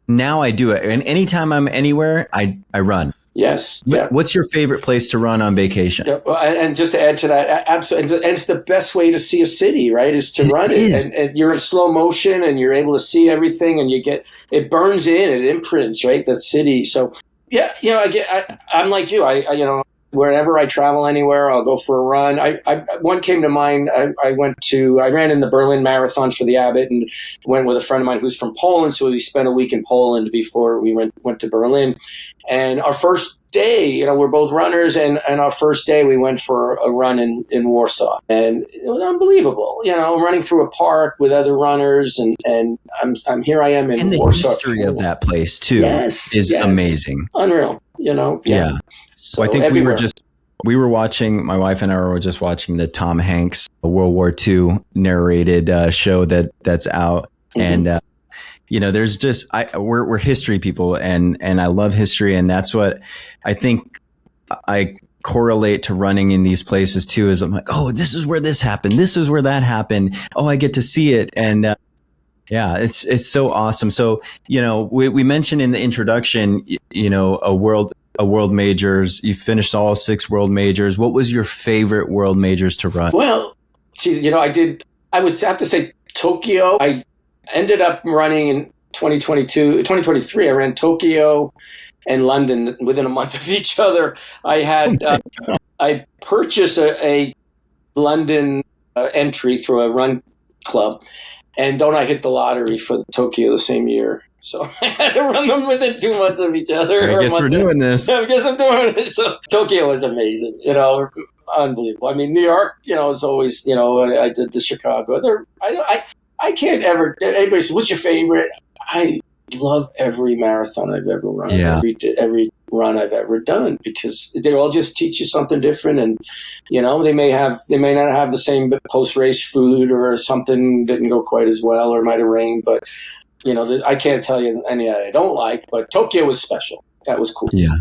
Now I do it. And anytime I'm anywhere, I run. Yes. Yeah. What's your favorite place to run on vacation? Yeah, well, and just to add to that, absolutely, and it's the best way to see a city, right? Is to run it, and you're in slow motion, and you're able to see everything, and it burns in, it imprints, right? That city. So, yeah, I'm like you. Wherever I travel anywhere, I'll go for a run. One came to mind. I ran in the Berlin Marathon for the Abbott, and went with a friend of mine who's from Poland. So we spent a week in Poland before we went to Berlin. And our first day, we're both runners, and our first day we went for a run in Warsaw, and it was unbelievable. Running through a park with other runners, and I'm here. I am in and the Warsaw. History of that place too is amazing, unreal. Yeah. So I think everywhere. we were watching, my wife and I were just watching the Tom Hanks World War II narrated show that's out. Mm-hmm. And, there's just, we're history people, and I love history. And that's what I think I correlate to running in these places too, is I'm like, oh, this is where this happened. This is where that happened. Oh, I get to see it. And, yeah, it's so awesome. So, we mentioned in the introduction, a world majors. You finished all 6 world majors. What was your favorite world majors to run? Well, geez, I would have to say Tokyo. I ended up running in 2023. I ran Tokyo and London within a month of each other. I had, I purchased a London entry through a run club, and don't I hit the lottery for Tokyo the same year. So I had to run them within 2 months of each other. I guess we're doing this. I guess I'm doing it. So Tokyo was amazing, unbelievable. I mean, New York, is always, I did the Chicago. I can't ever, anybody says, what's your favorite? I love every marathon I've ever run, every run I've ever done, because they all just teach you something different. And, they may not have the same post-race food, or something didn't go quite as well, or it might have rained, but I can't tell you any that I don't like, but Tokyo was special. That was cool. Yeah.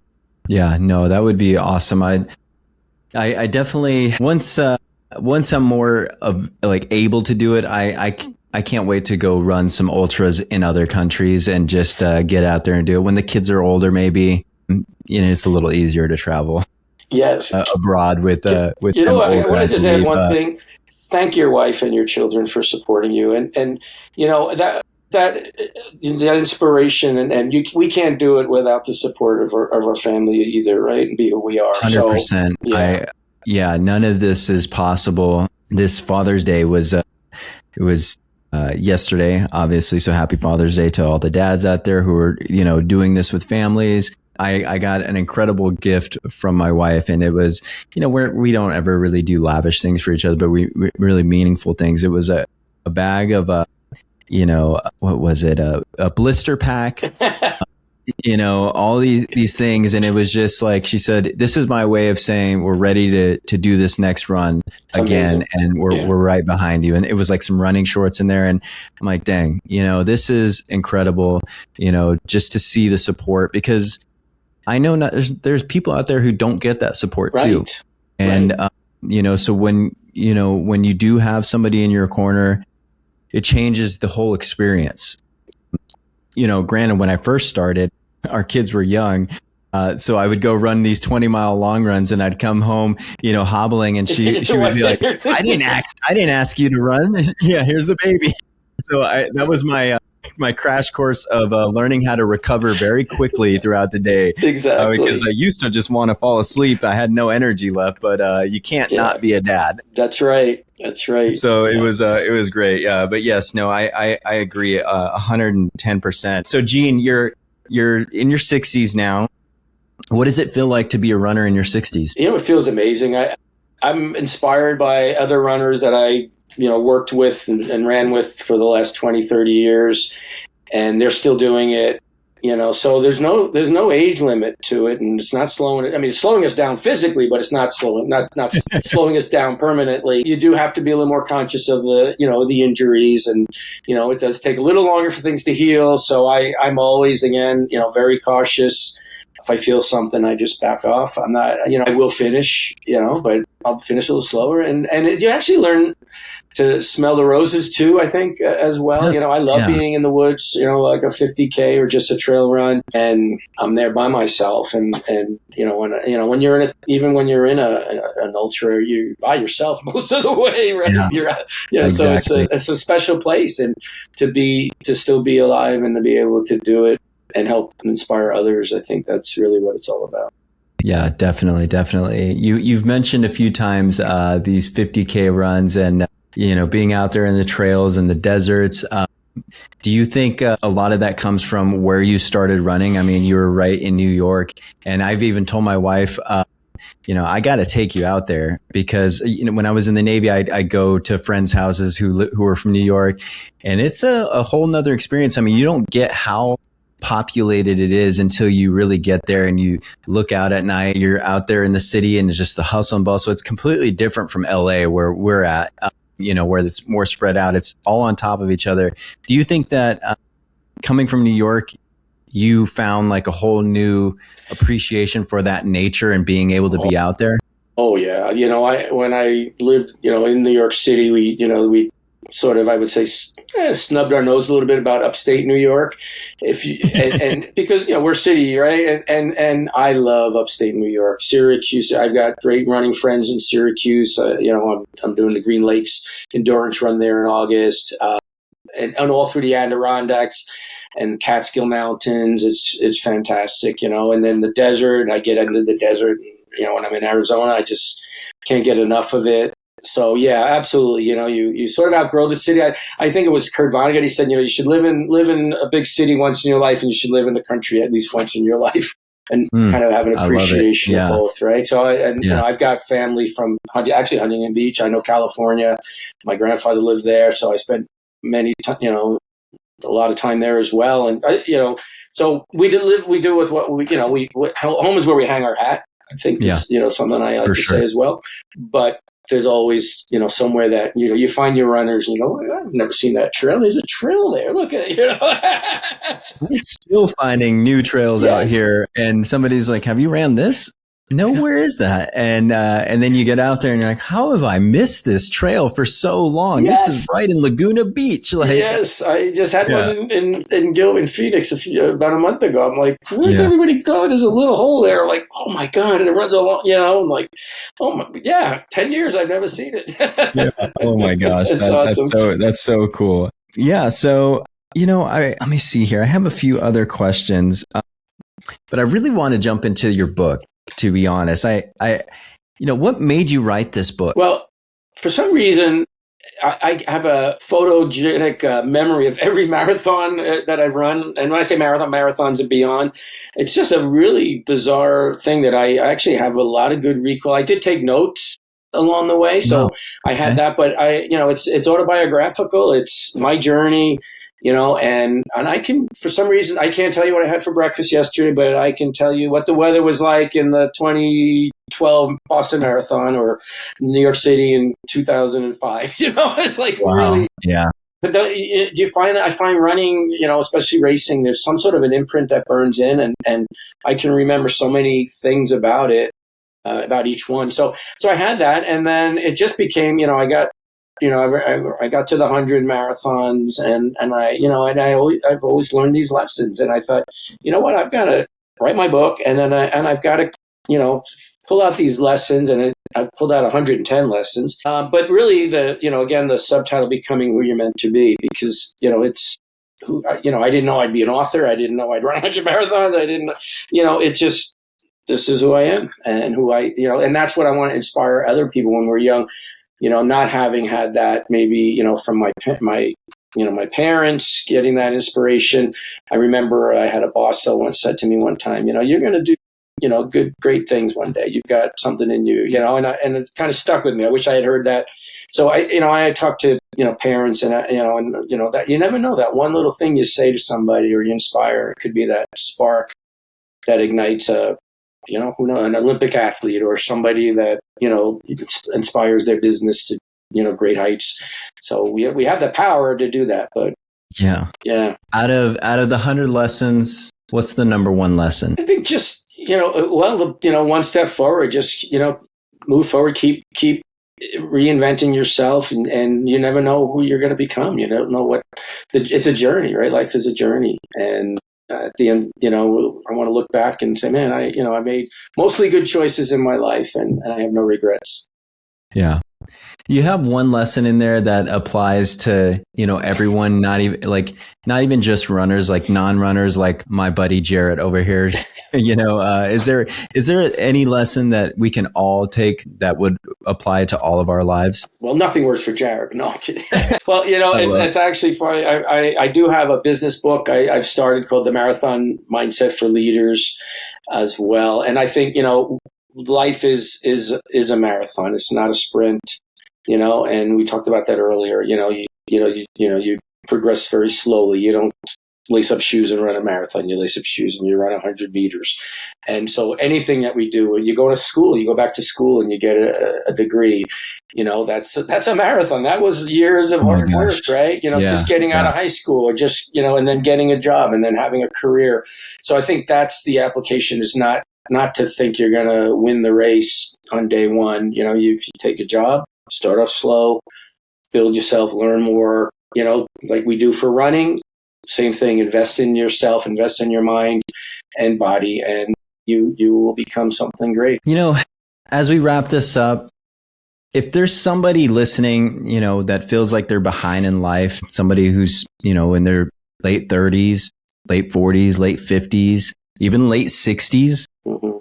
Yeah. No, that would be awesome. I definitely, once I'm more of like able to do it, I can't wait to go run some ultras in other countries and just get out there and do it. When the kids are older, maybe, it's a little easier to travel. Yes. Abroad with I want to just add one thing. Thank your wife and your children for supporting you. And that inspiration, and we can't do it without the support of our family either, right? And be who we are. 100%. So, none of this is possible. This Father's Day was yesterday, obviously. So happy Father's Day to all the dads out there who are, doing this with families. I got an incredible gift from my wife, and it was, we don't ever really do lavish things for each other, but we really meaningful things. It was a bag of what was it? A blister pack, all these things. And it was just like, she said, this is my way of saying we're ready to do this next run again. Amazing. And we're right behind you. And it was like some running shorts in there. And I'm like, dang, this is incredible, just to see the support, because I know there's people out there who don't get that support too. And, so when you do have somebody in your corner, it changes the whole experience. Granted, when I first started, our kids were young. So I would go run these 20-mile long runs, and I'd come home, hobbling, and she would be like, I didn't ask you to run. Yeah, here's the baby. So that was my my crash course of learning how to recover very quickly throughout the day. Exactly. Because I used to just want to fall asleep. I had no energy left, but you can't not be a dad. That's right. That's right. So it was great. But yes, no, I agree 110%. So Gene, you're in your 60s now. What does it feel like to be a runner in your 60s? It feels amazing. I'm inspired by other runners that I, worked with and ran with for the last 20, 30 years, and they're still doing it. So there's no age limit to it, and it's not slowing it. I mean, it's slowing us down physically, but it's not slowing slowing us down permanently. You do have to be a little more conscious of the injuries, and it does take a little longer for things to heal. So I'm always, again, very cautious. If I feel something, I just back off. I'm not, I will finish, but I'll finish a little slower. And you actually learn to smell the roses too, I think, as well. I love being in the woods, like a 50K or just a trail run, and I'm there by myself. And when you're in an ultra, you're by yourself most of the way, right? Yeah. So Exactly. it's a special place, and to still be alive and to be able to do it and help inspire others, I think that's really what it's all about. Yeah, definitely. You've mentioned a few times these 50K runs and being out there in the trails and the deserts. Do you think a lot of that comes from where you started running? I mean, you were right in New York, and I've even told my wife, I got to take you out there because, when I was in the Navy, I go to friends' houses who are from New York, and it's a whole nother experience. I mean, you don't get how populated it is until you really get there and you look out at night. You're out there in the city and it's just the hustle and bustle. It's completely different from LA where we're at, where it's more spread out. It's all on top of each other. Do you think that coming from New York, you found like a whole new appreciation for that nature and being able to be out there? Oh yeah. When I lived, in New York City, we sort of, I would say, snubbed our nose a little bit about upstate New York, and because we're city, right? And I love upstate New York, Syracuse. I've got great running friends in Syracuse. I'm doing the Green Lakes endurance run there in August, and all through the Adirondacks and Catskill Mountains. It's fantastic, and then the desert. I get into the desert. When I'm in Arizona, I just can't get enough of it. So yeah, absolutely. You sort of outgrow the city. I think it was Kurt Vonnegut. He said, you should live in a big city once in your life, and you should live in the country at least once in your life, and kind of have an appreciation of both, right? So I've got family from actually Huntington Beach. I know California. My grandfather lived there, so I spent a lot of time there as well. And so we do with what home is where we hang our hat. I think is, something I like to say as well, but there's always, somewhere that, you find your runners and you go, I've never seen that trail. There's a trail there. Look at it, I'm still finding new trails out here. And somebody's like, have you ran this? No, where is that? And then you get out there and you're like, how have I missed this trail for so long? Yes. This is right in Laguna Beach. Yes, I just had one in Phoenix about a month ago. I'm like, where's everybody going? There's a little hole there. I'm like, oh my God. And it runs along, I'm like, 10 years, I've never seen it. Oh my gosh. That's awesome. That's so cool. Yeah. So, let me see here. I have a few other questions, but I really want to jump into your book. To be honest, what made you write this book? Well, for some reason, I have a photogenic memory of every marathon that I've run. And when I say marathons and beyond, it's just a really bizarre thing that I actually have a lot of good recall. I did take notes along the way, so I had that, but it's autobiographical. It's my journey. And I can, for some reason, I can't tell you what I had for breakfast yesterday, but I can tell you what the weather was like in the 2012 Boston Marathon or New York City in 2005. It's like really. Yeah. But do you find that I find running, especially racing, there's some sort of an imprint that burns in, and I can remember so many things about it, about each one. So I had that, and then it just became, I got to the 100 marathons, and I've always learned these lessons, and I thought, what, I've got to write my book, and then I've got to, pull out these lessons, and I've pulled out 110 lessons. But really, again, the subtitle becoming who you're meant to be, because it's I didn't know I'd be an author. I didn't know I'd run 100 marathons. I didn't, it just, this is who I am and and that's what I want to inspire other people when we're young, not having had that maybe, from my parents, getting that inspiration. I remember I had a boss that once said to me one time, you're going to do, great things one day. You've got something in you, and it kind of stuck with me. I wish I had heard that. So I talked to, parents and that you never know, that one little thing you say to somebody or you inspire, it could be that spark that ignites who knows, an Olympic athlete or somebody that, inspires their business to, great heights. So we have the power to do that, but yeah. Out of the 100 lessons, what's the number one lesson? I think just, one step forward, just, move forward, keep reinventing yourself and you never know who you're going to become. You don't know it's a journey, right? Life is a journey. And at the end, I want to look back and say, man, I made mostly good choices in my life and I have no regrets. Yeah. You have one lesson in there that applies to, everyone, not even just runners, like non-runners, like my buddy Jarrett over here. Is there any lesson that we can all take that would apply to all of our lives? Well, nothing works for Jarrett. No, I'm kidding. Well, it's actually funny. I do have a business book I've started called The Marathon Mindset for Leaders as well. And I think, life is a marathon. It's not a sprint, and we talked about that earlier. You progress very slowly. You don't lace up shoes and run a marathon. You lace up shoes and you run 100 meters. And so anything that we do, you go to school, you go back to school and you get a degree, that's a marathon. That was years of hard work, right? Just getting out of high school or just, and then getting a job and then having a career. So I think that's the application, is not to think you're going to win the race on day one. If you take a job, start off slow, build yourself, learn more, like we do for running. Same thing, invest in yourself, invest in your mind and body, and you will become something great. As we wrap this up, if there's somebody listening, that feels like they're behind in life, somebody who's, in their late 30s, late 40s, late 50s, even late 60s, mm-hmm.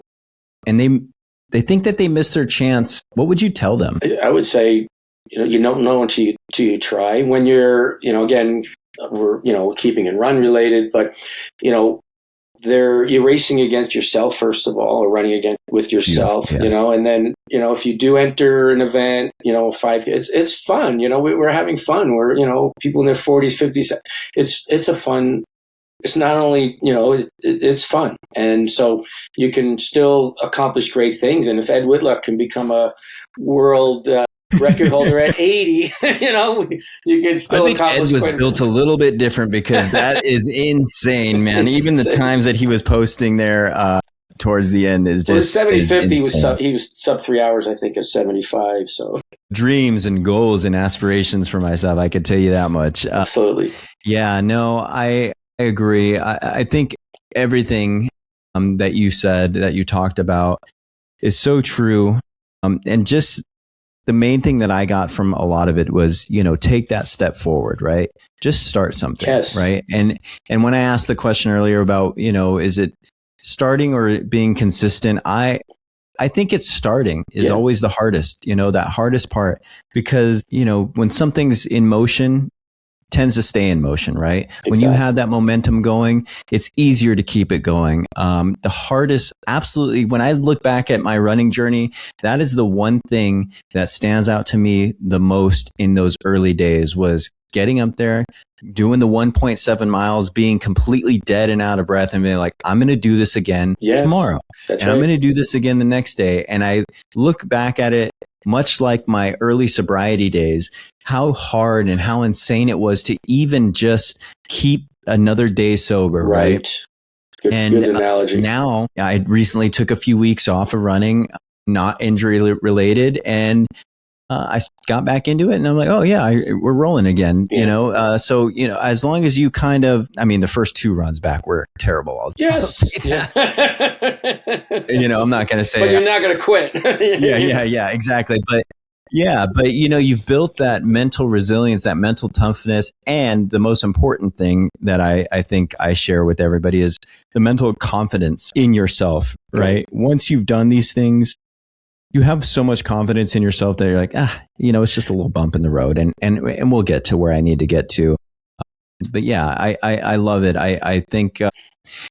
and they think that they missed their chance, what would you tell them? I would say, you don't know until you try. When you're, again, we're, keeping it run related, but, you're racing against yourself, first of all, or running with yourself, yes. And then, if you do enter an event, it's fun, we're having fun. We're, people in their 40s, 50s, it's a fun. It's not only, it's fun. And so you can still accomplish great things. And if Ed Whitlock can become a world record holder at 80, you can still accomplish. Ed was built a little bit different, because that is insane, man. Even insane. The times that he was posting there towards the end is just. Well, 70-50 he was sub 3 hours, I think, at 75. So dreams and goals and aspirations for myself, I could tell you that much. Absolutely. Yeah, no, I agree. I think everything that you said, that you talked about, is so true. And just the main thing that I got from a lot of it was, take that step forward, right? Just start something, yes. Right? And when I asked the question earlier about, is it starting or being consistent? I think it's starting is always the hardest, that hardest part, because, when something's in motion, tends to stay in motion, right? Exactly. When you have that momentum going, it's easier to keep it going. The hardest, absolutely, when I look back at my running journey, that is the one thing that stands out to me the most in those early days, was getting up there, doing the 1.7 miles, being completely dead and out of breath, and being like, I'm going to do this again tomorrow. That's right. I'm going to do this again the next day. And I look back at it, much like my early sobriety days, how hard and how insane it was to even just keep another day sober, right? Good analogy. Now, I recently took a few weeks off of running, not injury related, and I got back into it, and I'm like, oh yeah, we're rolling again, So, as long as you kind of, the first 2 runs back were terrible. Yes. I'm not going to say. But you're not going to quit. Yeah, exactly. But, Yeah, but you've built that mental resilience, that mental toughness, and the most important thing that I think I share with everybody is the mental confidence in yourself, right? Once you've done these things, you have so much confidence in yourself that you're like, it's just a little bump in the road, and we'll get to where I need to get to. But yeah, I love it. I think,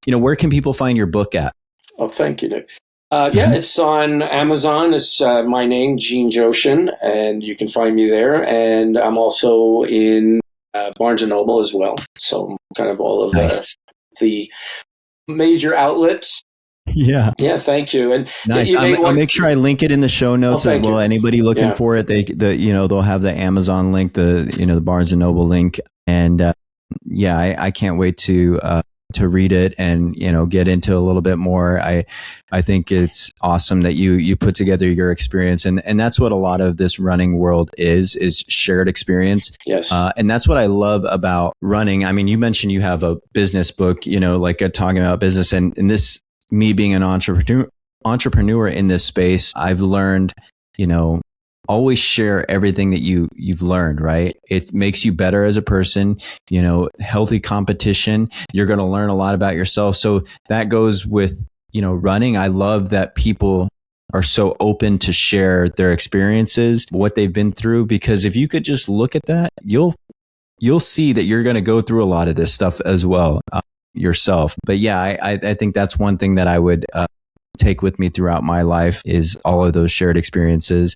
where can people find your book at? Oh, thank you, Nick. It's on Amazon. It's my name, Gene Jochen, and you can find me there. And I'm also in Barnes & Noble as well. So kind of all of the major outlets. Yeah. Yeah, thank you. And nice. I'll make sure I link it in the show notes as well. You. Anybody looking for it, they'll have the Amazon link, the Barnes & Noble link. And I can't wait to read it and get into a little bit more. I think it's awesome that you put together your experience, and that's what a lot of this running world is shared experience. Yes. And that's what I love about running. I mean, you mentioned you have a business book, talking about business, and this, me being an entrepreneur in this space, I've learned, always share everything that you've learned, right? It makes you better as a person, healthy competition. You're going to learn a lot about yourself. So that goes with, running. I love that people are so open to share their experiences, what they've been through, because if you could just look at that, you'll see that you're going to go through a lot of this stuff as well yourself. But yeah, I think that's one thing that I would take with me throughout my life is all of those shared experiences.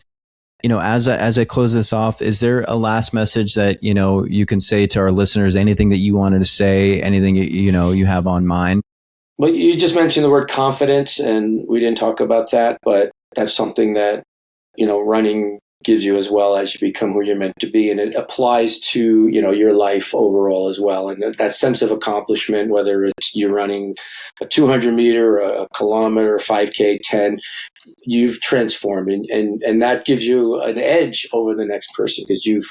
As I close this off, is there a last message that, you can say to our listeners, anything that you wanted to say, anything, you have on mind? Well, you just mentioned the word confidence, and we didn't talk about that, but that's something that, running gives you as well as you become who you're meant to be. And it applies to, your life overall as well. And that sense of accomplishment, whether it's you're running a 200 meter, a kilometer, 5K, 10, you've transformed. And that gives you an edge over the next person because you've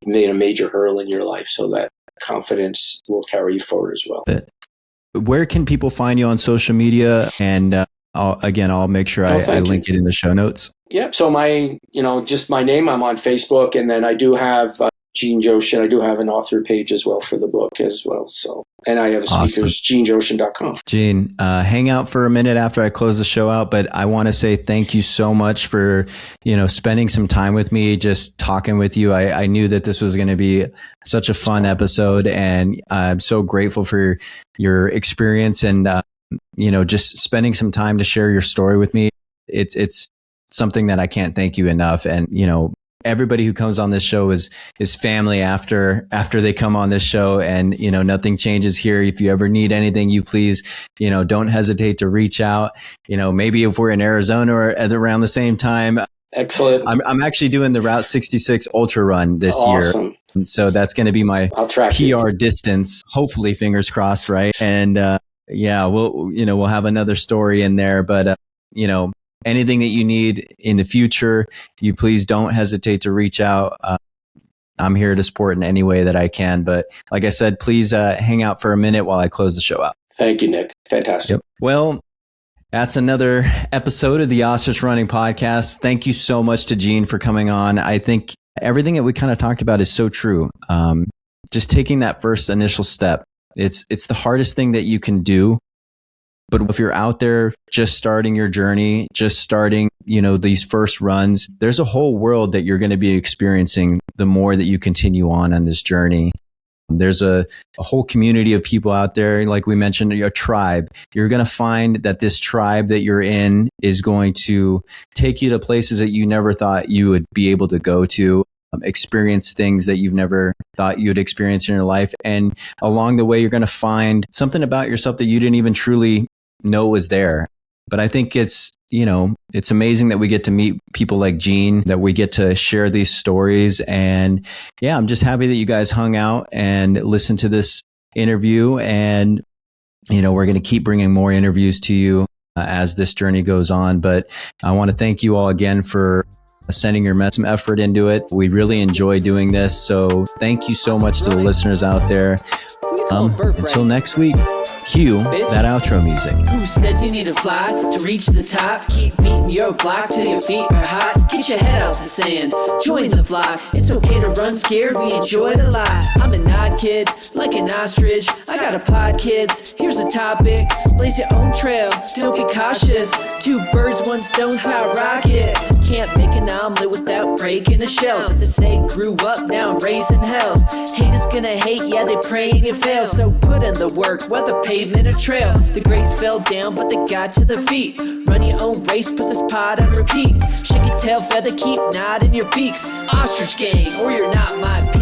made a major hurdle in your life. So that confidence will carry you forward as well. Where can people find you on social media? And I'll make sure I link it in the show notes. Yeah. So just my name, I'm on Facebook, and then I do have Gene Jochen. I do have an author page as well for the book as well. So, and I have a speakers, genejochen.com. Gene, hang out for a minute after I close the show out, but I want to say thank you so much for, spending some time with me, just talking with you. I knew that this was going to be such a fun episode, and I'm so grateful for your experience and, just spending some time to share your story with me. It's something that I can't thank you enough. And, everybody who comes on this show is family after they come on this show, and, nothing changes here. If you ever need anything, you please, don't hesitate to reach out. Maybe if we're in Arizona or at around the same time. Excellent. I'm actually doing the Route 66 Ultra Run this year. And so that's going to be my PR distance, hopefully, fingers crossed. Right. And, we'll have another story in there, but, anything that you need in the future, you please don't hesitate to reach out. I'm here to support in any way that I can. But like I said, please hang out for a minute while I close the show out. Thank you, Nick. Fantastic. Yep. Well, that's another episode of the Ostrich Running Podcast. Thank you so much to Gene for coming on. I think everything that we kind of talked about is so true. Just taking that first initial step. It's the hardest thing that you can do. But if you're out there just starting your journey, just starting, these first runs, there's a whole world that you're going to be experiencing the more that you continue on this journey. There's a whole community of people out there. Like we mentioned, a tribe. You're going to find that this tribe that you're in is going to take you to places that you never thought you would be able to go to. Experience things that you've never thought you'd experience in your life. And along the way, you're going to find something about yourself that you didn't even truly know was there. But I think it's amazing that we get to meet people like Gene, that we get to share these stories. And yeah, I'm just happy that you guys hung out and listened to this interview. And, we're going to keep bringing more interviews to you as this journey goes on. But I want to thank you all again for sending some effort into it. We really enjoy doing this. So thank you so much to the listeners out there. Until next week. Cue that outro music. Who says you need to fly to reach the top? Keep beating your block till your feet are hot. Get your head out the sand, join the flock. It's okay to run scared, we enjoy the lie. I'm an odd kid, like an ostrich. I got a pod, kids, here's a topic. Blaze your own trail, don't be cautious. 2 birds, 1 stone's how I rock it. Can't make an omelet without breaking a shell. But they say grew up, now I'm raising hell. Haters gonna hate, yeah, they praying you fail. So put in the work, whether pavement or trail. The grades fell down, but they got to the feet. Run your own race, put this pod on repeat. Shake your tail feather, keep nodding your beaks. Ostrich gang, or you're not my peep.